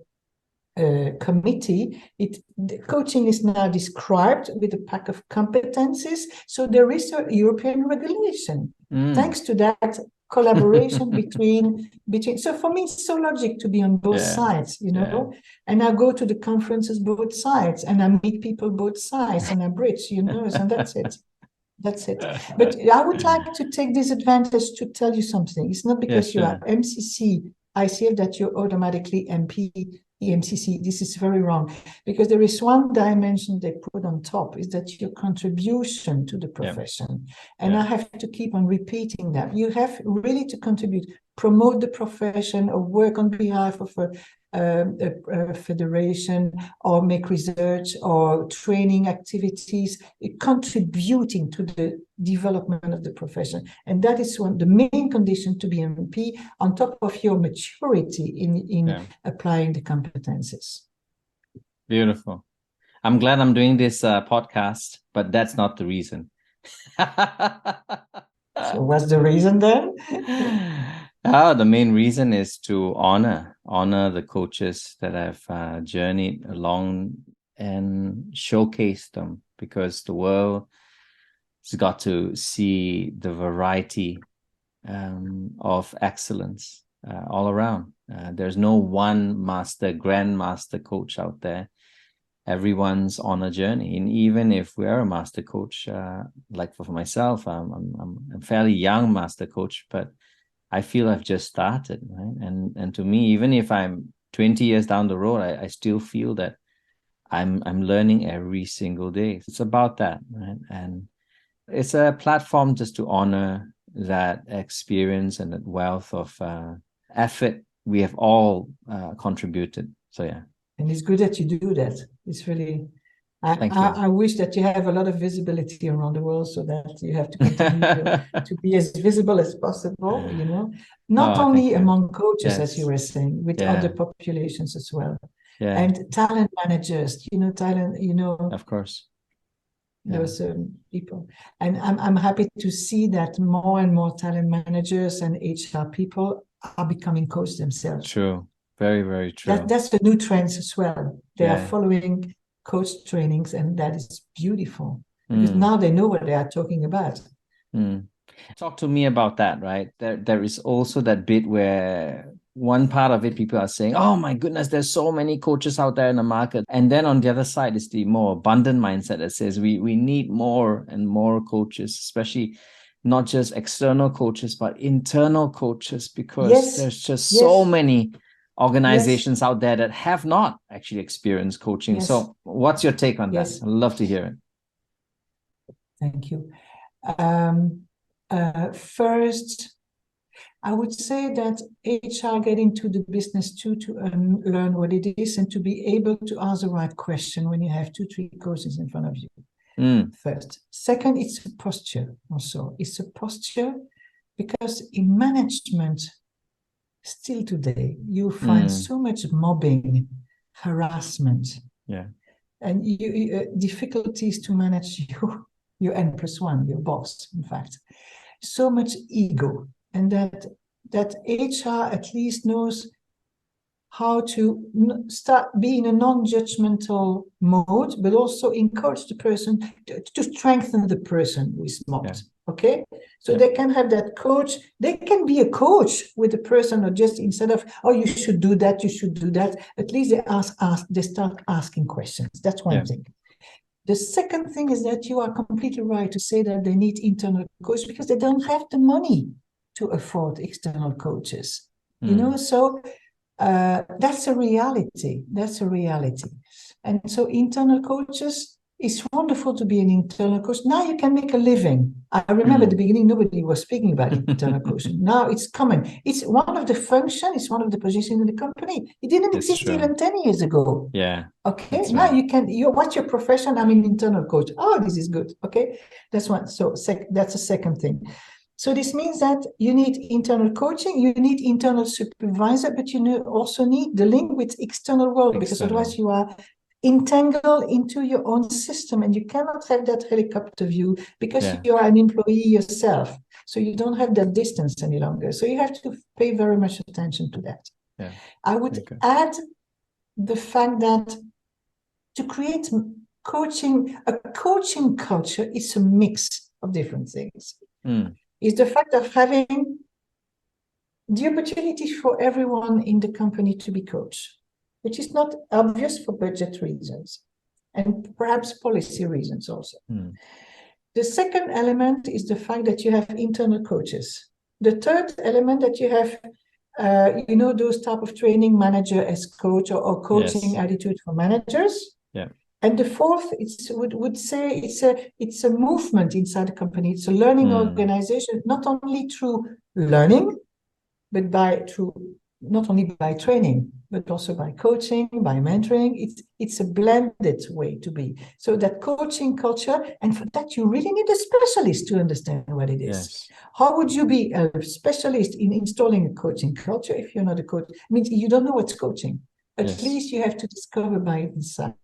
C: Committee, the coaching is now described with a pack of competencies. So there is a European regulation. Thanks to that collaboration between. So for me, it's so logic to be on both sides, you know. And I go to the conferences both sides, and I meet people both sides, and I bridge, you know, and that's it. That's it. But I would like to take this advantage to tell you something. It's not because you are MCC, ICF that you're automatically MP, EMCC. This is very wrong, because there is one dimension they put on top, is that your contribution to the profession. And I have to keep on repeating that. You have really to contribute, promote the profession, or work on behalf of a federation, or make research or training activities, contributing to the development of the profession. And that is the main condition to be an MP, on top of your maturity in applying the competences.
B: Beautiful. I'm glad I'm doing this podcast, but that's not the reason.
C: So what's the reason then?
B: The main reason is to honor the coaches that have journeyed along and showcase them, because the world has got to see the variety of excellence all around. There's no one grandmaster coach out there. Everyone's on a journey, and even if we are a master coach, like for myself, I'm a fairly young master coach, but I feel I've just started, right? And to me, even if I'm 20 years down the road, I still feel that I'm learning every single day. It's about that, right? And it's a platform just to honor that experience and that wealth of effort we have all contributed. So yeah.
C: And it's good that you do that. It's really, I wish that you have a lot of visibility around the world, so that you have to continue to be as visible as possible, you know, not only among coaches, as you were saying, with other populations as well. And talent managers, of
B: course.
C: Those people. And I'm happy to see that more and more talent managers and HR people are becoming coaches themselves.
B: True. Very, very true.
C: That's the new trends as well. They are following coach trainings, and that is beautiful, because now they know what they are talking about.
B: Talk to me about that, right? There is also that bit where one part of it, people are saying, oh my goodness, there's so many coaches out there in the market. And then on the other side is the more abundant mindset that says we need more and more coaches, especially not just external coaches, but internal coaches, because
C: Yes,
B: there's just
C: yes,
B: so many organizations out there that have not actually experienced coaching.
C: yes,
B: So what's your take on that?
C: yes.
B: I'd love to hear it.
C: Thank you. First, I would say that HR get into the business too to learn what it is and to be able to ask the right question when you have 2-3 coaches in front of you. First. Second, it's a posture also. It's a posture because in management, still today, you find so much mobbing, harassment, and difficulties to manage your N+1, your boss, in fact. So much ego, and that HR at least knows how to start being a non-judgmental mode, but also encourage the person to strengthen the person who is mobbed. Okay, so they can have that coach. They can be a coach with the person, or just instead of, oh, you should do that, you should do that. At least they they start asking questions. That's one thing. The second thing is that you are completely right to say that they need internal coaches because they don't have the money to afford external coaches. You know, so that's a reality. That's a reality. And so internal coaches, it's wonderful to be an internal coach. Now you can make a living. I remember at the beginning, nobody was speaking about internal coaching. Now it's coming. It's one of the functions, it's one of the positions in the company. It didn't exist even 10 years ago.
B: Yeah.
C: Okay. Now you can, what's your profession? I'm an internal coach. Oh, this is good. Okay. That's one. So that's the second thing. So this means that you need internal coaching, you need internal supervisor, but you also need the link with external world, because otherwise you are entangled into your own system and you cannot have that helicopter view because you are an employee yourself. So you don't have that distance any longer. So you have to pay very much attention to that. Yeah. I would add the fact that to create a coaching culture is a mix of different things. Is the fact of having the opportunity for everyone in the company to be coached, which is not obvious for budget reasons and perhaps policy reasons also. The second element is the fact that you have internal coaches. The third element that you have, those type of training manager as coach or coaching attitude for managers. Yeah. And the fourth, would say it's a movement inside the company. It's a learning organization, not only through learning, but not only by training, but also by coaching, by mentoring. It's a blended way to be. So that coaching culture, and for that you really need a specialist to understand what it is. Yes. How would you be a specialist in installing a coaching culture if you're not a coach? It means you don't know what's coaching. At least you have to discover by inside.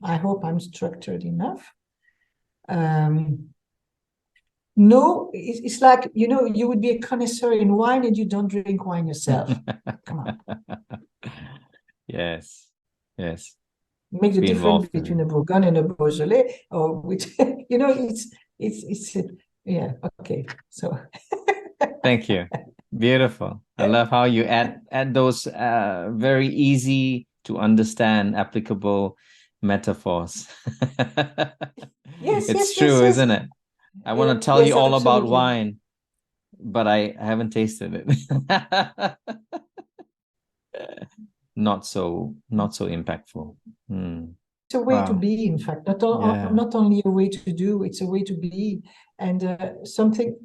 C: I hope I'm structured enough. No, it's like, you would be a connoisseur in wine and you don't drink wine yourself. Come on.
B: Yes.
C: Make the difference between a Bourgogne and a Beaujolais, or which, yeah, okay. So.
B: Thank you. Beautiful. I love how you add those very easy to understand, applicable metaphors. It's true, isn't it? I want to tell you all about wine, but I haven't tasted it. Not so impactful.
C: It's a way to be, in fact, not only a way to do, it's a way to be. And something,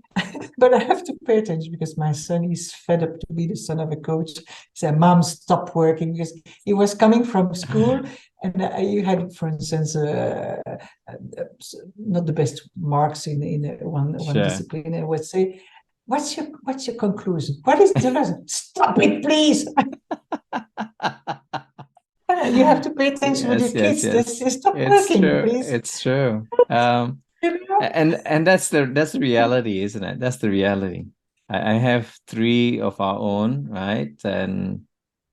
C: but I have to pay attention because my son is fed up to be the son of a coach. He said, Mom, stop working, because he was coming from school and you had, for instance, not the best marks in one discipline. I would say, what's your conclusion? What is the lesson? Stop it, please. You have to pay attention with your kids. Stop working, please.
B: It's true. And that's the reality, isn't it? That's the reality. I have 3 of our own, right? And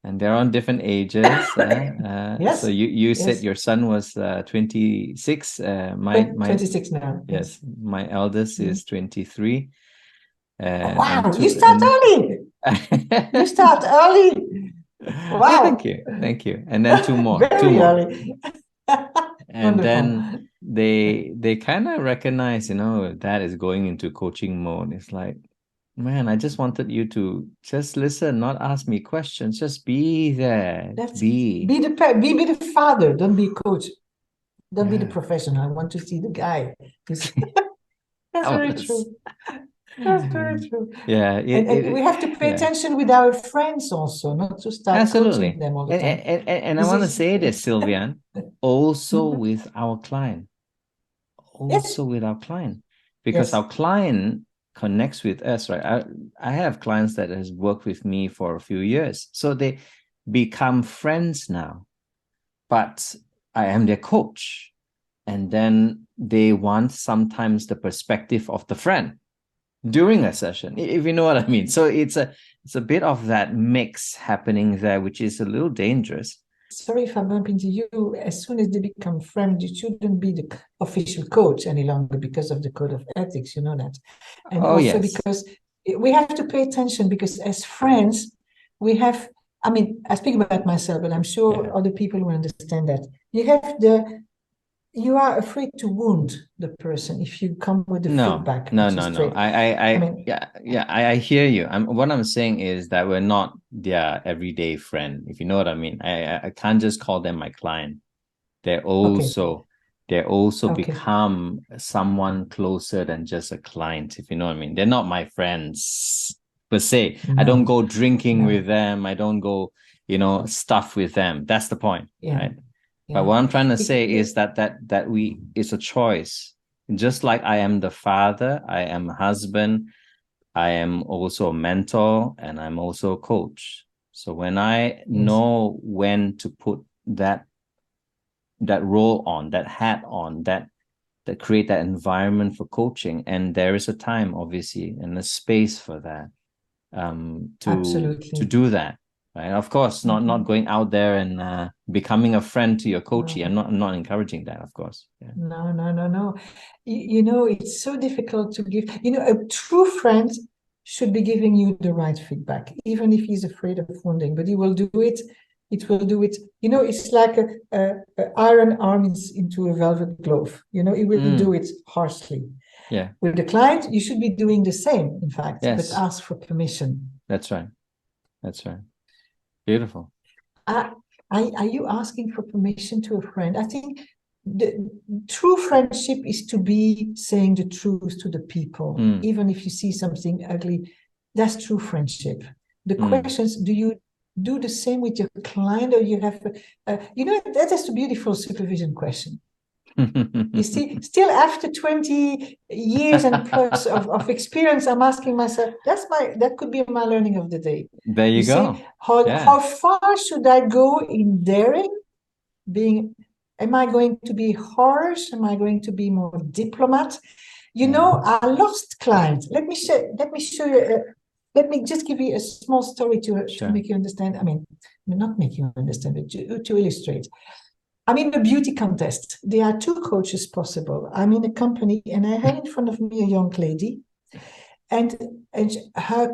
B: they're on different ages. Yes. So you said your son was 26.
C: 26 now.
B: Yes. My eldest is 23.
C: Wow, you start early. You start early. Wow.
B: Thank you. And then two more.
C: Very early.
B: And
C: Wonderful.
B: then they kind of recognize, that is going into coaching mode. It's like, man, I just wanted you to just listen, not ask me questions. Just be there.
C: Be the father. Don't be coach. Don't be the professional. I want to see the guy. That's very true. That's very true.
B: Yeah.
C: And we have to pay attention with our friends also, not to start coaching them all the time.
B: And I want to say this, Sylvian, also with our client. Also with our client. Because our client connects with us, right? I have clients that has worked with me for a few years. So they become friends now. But I am their coach. And then they want sometimes the perspective of the friend during a session, if you know what I mean. So it's a bit of that mix happening there, which is a little dangerous.
C: Sorry if I bump into you. As soon as they become friends, you shouldn't be the official coach any longer because of the code of ethics, you know that. And also because we have to pay attention, because as friends, we have, I mean, I speak about myself, but I'm sure other people will understand that. You are afraid to wound the person if you come with the feedback.
B: No. I hear you. What I'm saying is that we're not their everyday friend, if you know what I mean. I can't just call them my client. They're also become someone closer than just a client, if you know what I mean. They're not my friends per se. I don't go drinking with them. I don't go, stuff with them. That's the point, right? But what I'm trying to say is that it's a choice. Just like I am the father, I am a husband, I am also a mentor, and I'm also a coach. So when I know when to put that role on, that hat on, that create that environment for coaching, and there is a time, obviously, and a space for that, to do that. Right? Of course, not going out there and becoming a friend to your coachee. I'm not encouraging that, of course. Yeah.
C: No. It's so difficult to give. A true friend should be giving you the right feedback, even if he's afraid of wounding. But he will do it. It will do it. It's like a iron arm into a velvet glove. It will do it harshly.
B: Yeah.
C: With the client, you should be doing the same, in fact, but ask for permission.
B: That's right. Beautiful.
C: Are you asking for permission to a friend? I think the true friendship is to be saying the truth to the people, even if you see something ugly. That's true friendship. The questions: do you do the same with your client, or you have? That is the beautiful supervision question. You see, still after 20 years and plus of experience, I'm asking myself, that could be my learning of the day.
B: There you go.
C: See, how far should I go in daring? Am I going to be harsh? Am I going to be more diplomat? I lost clients. Let me show you. Let me just give you a small story to make you understand. I mean, not make you understand, but to illustrate. I'm in a beauty contest. There are 2 coaches possible. I'm in a company, and I have in front of me a young lady, and her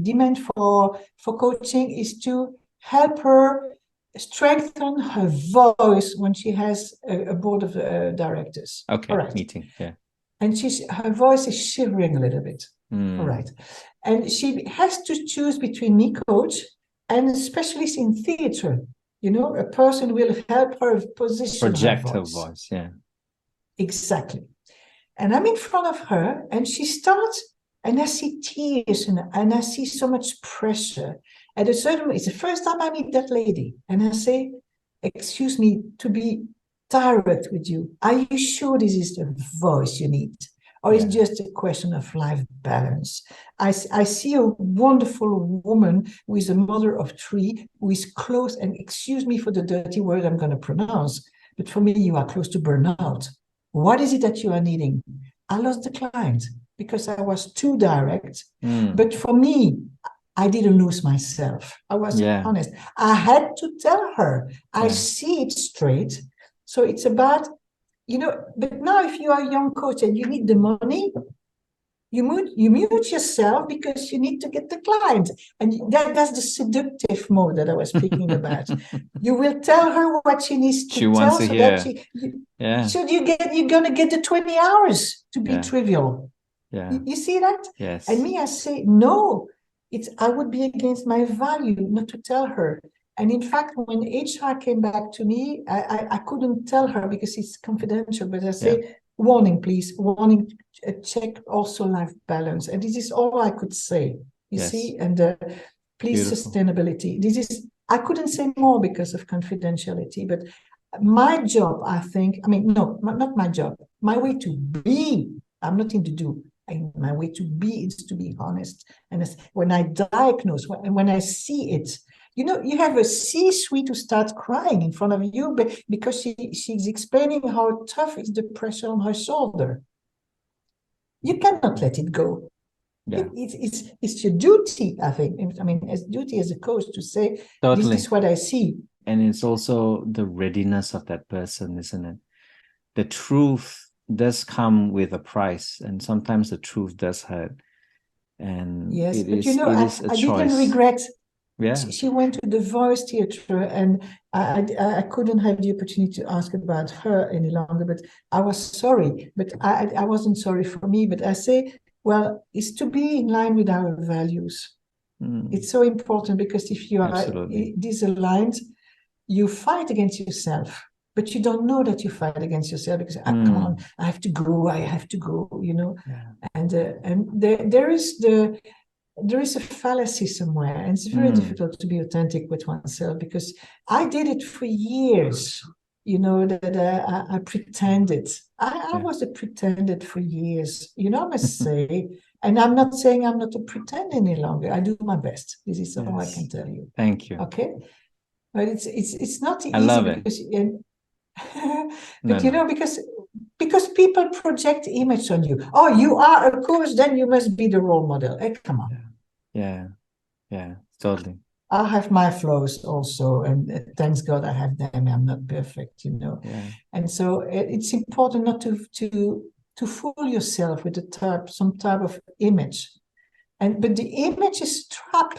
C: demand for coaching is to help her strengthen her voice when she has a board of directors.
B: Okay, right. Meeting, yeah.
C: And her voice is shivering a little bit. All right. And she has to choose between me, coach, and a specialist in theater. A person will help her position
B: project her voice. Yeah.
C: Exactly. And I'm in front of her, and she starts, and I see tears, and I see so much pressure. At a certain moment, it's the first time I meet that lady, and I say, excuse me, to be direct with you, are you sure this is the voice you need? Or is it just a question of life balance? I see a wonderful woman who is a mother of 3, who is close, and excuse me for the dirty word I'm going to pronounce, but for me, you are close to burnout. What is it that you are needing? I lost the client because I was too direct. But for me, I didn't lose myself. I was honest. I had to tell her, I see it straight. So it's about, but now if you are a young coach and you need the money, you mute yourself because you need to get the client, and that's the seductive mode that I was speaking about. You will tell her what she needs to
B: She
C: tell,
B: wants to
C: so
B: hear.
C: that so you're gonna get the 20 hours to be trivial.
B: Yeah.
C: You see that?
B: Yes.
C: And me, I say no. I would be against my value not to tell her. And in fact, when HR came back to me, I couldn't tell her because it's confidential, but I say, warning, please, warning, check also life balance. And this is all I could say, you see, and please,
B: beautiful.
C: Sustainability. I couldn't say more because of confidentiality, but my job, I think, no, not my job, my way to be, I'm not into do, my way to be is to be honest. And when I diagnose, when I see it, you have a C-suite who starts crying in front of you because she's explaining how tough is the pressure on her shoulder. You cannot let it go. Yeah. It's your duty, I think. As duty as a coach to say, this is what I see.
B: And it's also the readiness of that person, isn't it? The truth does come with a price, and sometimes the truth does hurt. And
C: yes,
B: it
C: but
B: is a choice.
C: Didn't regret.
B: Yeah.
C: She went to the Voice Theatre, and I couldn't have the opportunity to ask about her any longer, but I was sorry. But I wasn't sorry for me, but I say, well, it's to be in line with our values. It's so important, because if you are disaligned, you fight against yourself, but you don't know that you fight against yourself because, come on, I have to go, and there is a fallacy somewhere, and it's very difficult to be authentic with oneself, because I did it for years, that I pretended. I was a pretender for years, I must say, and I'm not saying I'm not a pretender any longer. I do my best. This is all I can tell you.
B: Thank you.
C: Okay, but it's not easy.
B: I love it.
C: Because, because people project image on you. Oh, you are a coach, then you must be the role model. Hey, come on.
B: Yeah, totally.
C: I have my flaws also, and thanks God I have them. I'm not perfect, And so it's important not to fool yourself with some type of image, but the image is trap.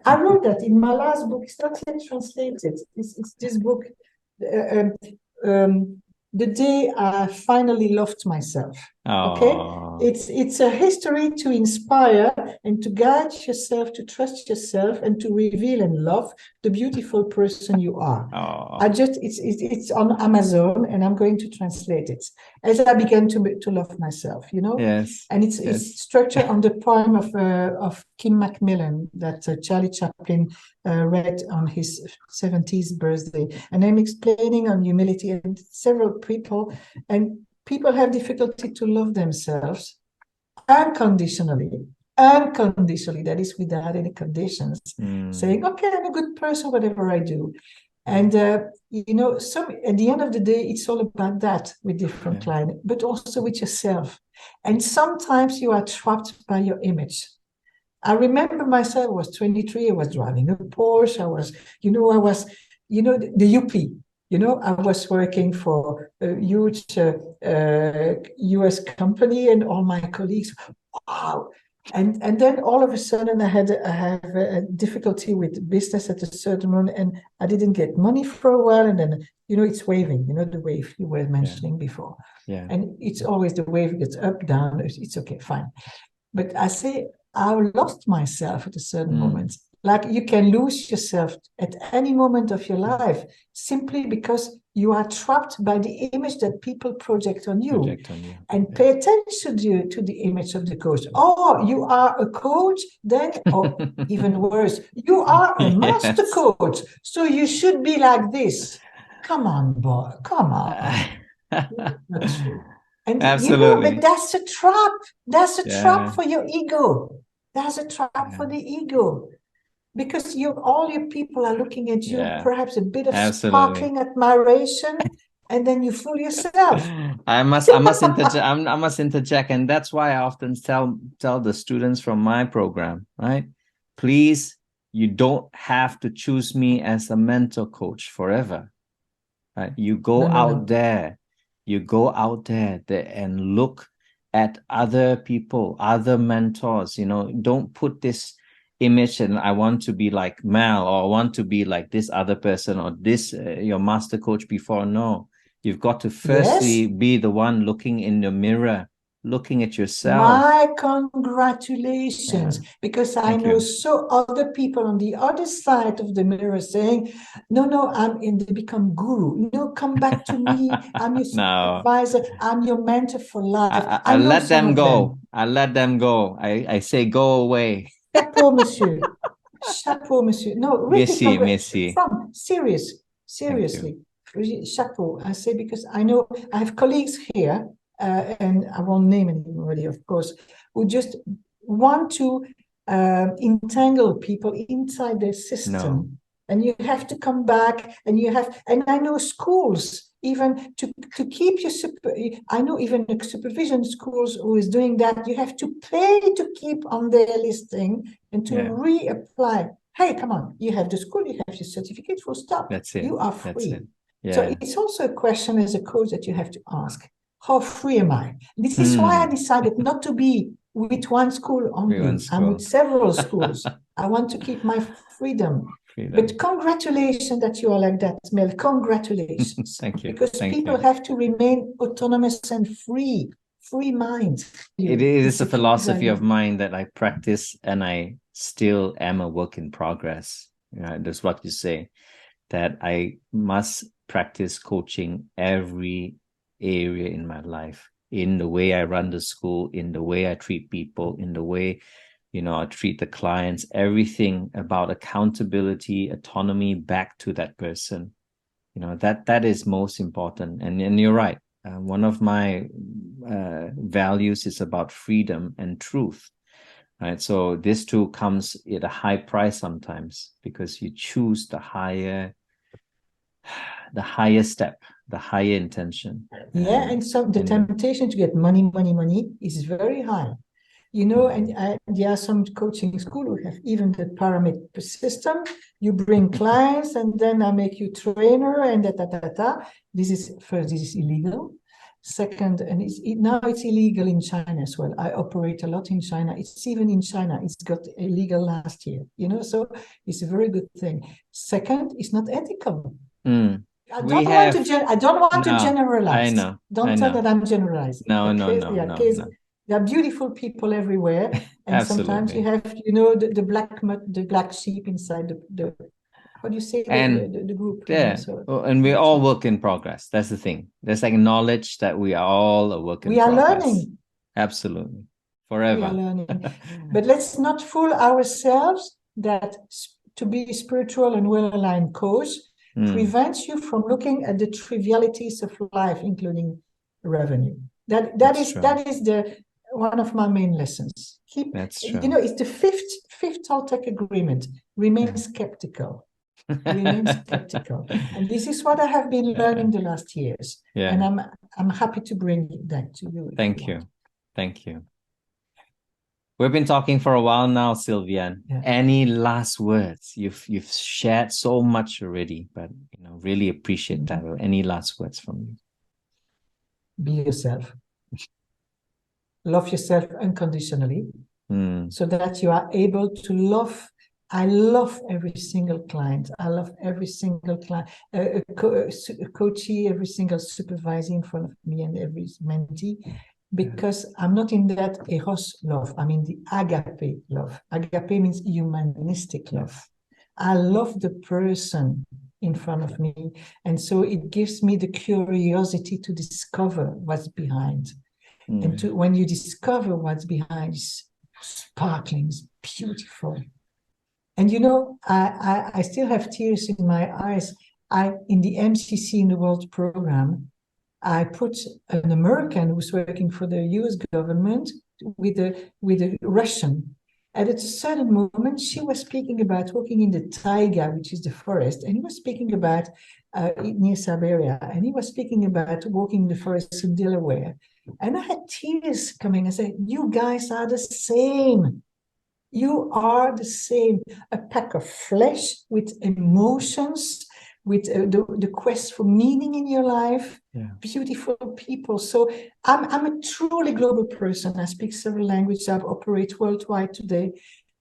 C: I wrote that in my last book. It's not yet translated. It's this book, The Day I Finally Loved Myself. Okay, it's a history to inspire and to guide yourself, to trust yourself, and to reveal and love the beautiful person you are. It's on Amazon, and I'm going to translate it as I began to love myself.
B: Yes.
C: And it's structured on the poem of Kim Macmillan that Charlie Chaplin read on his 70th birthday, and I'm explaining on humility, and several people have difficulty to love themselves unconditionally, that is without any conditions, saying, okay, I'm a good person, whatever I do. And, at the end of the day, it's all about that with different clients, but also with yourself. And sometimes you are trapped by your image. I remember myself, I was 23, I was driving a Porsche, I was the Yuppie. I was working for a huge US company, and all my colleagues, wow. And then all of a sudden I have a difficulty with business at a certain moment, and I didn't get money for a while. And then, it's waving, the wave you were mentioning before. Yeah. And it's always the wave gets up, down, it's okay, fine. But I say, I lost myself at a certain moment. Like, you can lose yourself at any moment of your life simply because you are trapped by the image that people project on you. And pay attention to the image of the coach. Oh, you are a coach? Then, or even worse, you are a master coach. So you should be like this. Come on, boy. Come on. Not true. And
B: absolutely.
C: But that's a trap. That's a trap for your ego. That's a trap for the ego. Because all your people are looking at you, perhaps a bit of sparkling admiration, and then you fool yourself.
B: I must interject, and that's why I often tell the students from my program, right? Please, you don't have to choose me as a mentor coach forever, right? You go out there and look at other people, other mentors. Don't put this image and I want to be like Mal, or I want to be like this other person, or this your master coach before. No, you've got to firstly be the one looking in the mirror, looking at yourself.
C: My congratulations, because I know so other people on the other side of the mirror saying, no, they become guru. Come back to me. I'm your supervisor. I'm your mentor for life.
B: I let them go. I let them go. I say, go away.
C: Chapeau, monsieur. Chapeau, monsieur. No, really,
B: merci.
C: Seriously, chapeau. I say, because I know I have colleagues here, and I won't name anybody, of course, who just want to entangle people inside their system. No. And you have to come back, and I know schools, even to keep your I know even the supervision schools who is doing that, you have to pay to keep on their listing and to reapply. Hey, come on, you have the school, you have your certificate, full stop.
B: That's it.
C: You are free.
B: That's it. Yeah.
C: So it's also a question as a coach that you have to ask, how free am I? This is why I decided not to be with one school only. I'm with several schools. I want to keep my freedom. But congratulations that you are like that, Mel. Congratulations.
B: Thank you.
C: Because people have to remain autonomous and free minds.
B: It is a philosophy of mine that I practice, and I still am a work in progress. That's what you say, that I must practice coaching every area in my life, in the way I run the school, in the way I treat people, in the way I treat the clients, everything about accountability, autonomy back to that person. That is most important. And you're right. One of my values is about freedom and truth. Right. So this too comes at a high price sometimes, because you choose the higher step, the higher intention.
C: Yeah, and so the temptation to get money is very high. And there are some coaching schools who have even the pyramid system. You bring clients, and then I make you trainer, and This is illegal. Second, and now it's illegal in China as well. I operate a lot in China. It's even in China. It's got illegal last year. So it's a very good thing. Second, it's not ethical. I don't want to generalize.
B: I know.
C: Don't tell that I'm generalizing.
B: No.
C: There are beautiful people everywhere, and sometimes you have, the black sheep inside the how do you say, the group?
B: Yeah, and we all work in progress. That's the thing. Let's acknowledge that we are all a work in progress.
C: We are learning.
B: Absolutely, forever.
C: We are learning, but let's not fool ourselves that to be spiritual and well-aligned coach prevents you from looking at the trivialities of life, including revenue. That is the one of my main lessons.
B: That's true.
C: It's the fifth Toltec agreement. Remain skeptical. Remain skeptical. And this is what I have been learning the last years.
B: Yeah.
C: And I'm happy to bring that to you.
B: Thank you. We've been talking for a while now, Sylviane. Yeah. Any last words? You've shared so much already, but really appreciate that. Any last words from you?
C: Be yourself. Love yourself unconditionally, so that you are able to love. I love every single client. I love every single client, a coachee, every single supervisor in front of me, and every mentee, because I'm not in that eros love. I'm in the agape love. Agape means humanistic love. I love the person in front of me, and so it gives me the curiosity to discover what's behind. And when you discover what's behind, it's sparkling, it's beautiful. And I still have tears in my eyes. In the MCC in the World Program, I put an American who's working for the US government with a Russian. And at a certain moment, she was speaking about walking in the taiga, which is the forest, and he was speaking about near Siberia, and he was speaking about walking in the forest in Delaware. And I had tears coming. I said, you guys are the same. You are the same. A pack of flesh with emotions, with the quest for meaning in your life, beautiful people. So I'm a truly global person. I speak several languages. I operate worldwide today.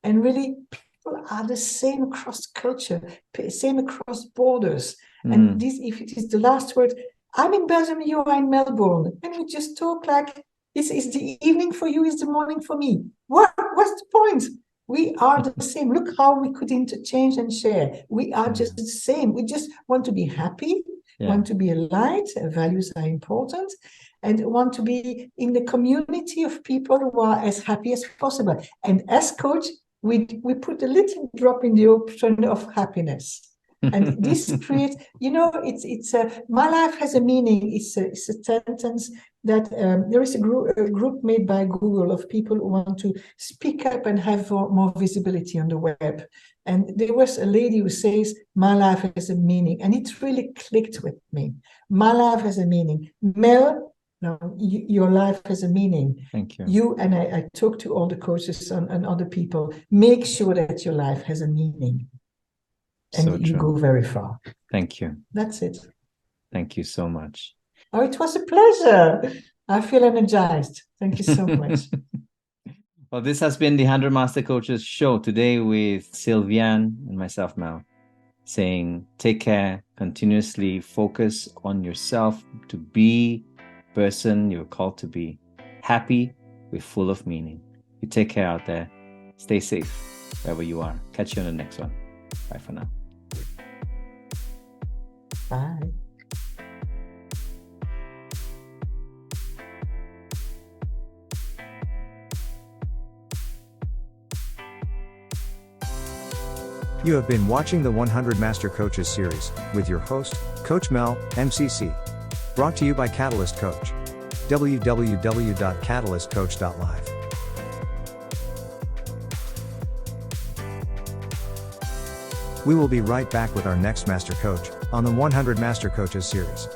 C: And really, people are the same across culture, same across borders. And this, if it is the last word, I'm in Belgium, you are in Melbourne. And we just talk like, it's the evening for you, it's the morning for me. What's the point? We are the same. Look how we could interchange and share. We are just the same. We just want to be happy, want to be aligned. Values are important, and want to be in the community of people who are as happy as possible. And as coach, we put a little drop in the ocean of happiness. And this creates, it's my life has a meaning. It's a sentence that there is a group made by Google of people who want to speak up and have more visibility on the web. And there was a lady who says, my life has a meaning. And it really clicked with me. My life has a meaning. Mel, your life has a meaning.
B: Thank you.
C: You, and I talk to all the coaches and other people, make sure that your life has a meaning. And
B: So
C: you
B: true.
C: go very far.
B: Thank you.
C: That's it.
B: Thank you so much.
C: Oh, it was a pleasure. I feel energized. Thank you so much.
B: Well, this has been the 100 Master Coaches show today with Sylviane and myself, Mel, saying take care, continuously focus on yourself to be the person you're called to be, happy with full of meaning. You take care out there. Stay safe wherever you are. Catch you on the next one. Bye for now.
C: Bye.
A: You have been watching the 100 Master Coaches series with your host, Coach Mel, MCC. Brought to you by Catalyst Coach. www.catalystcoach.live. We will be right back with our next Master Coach on the 100 Master Coaches series.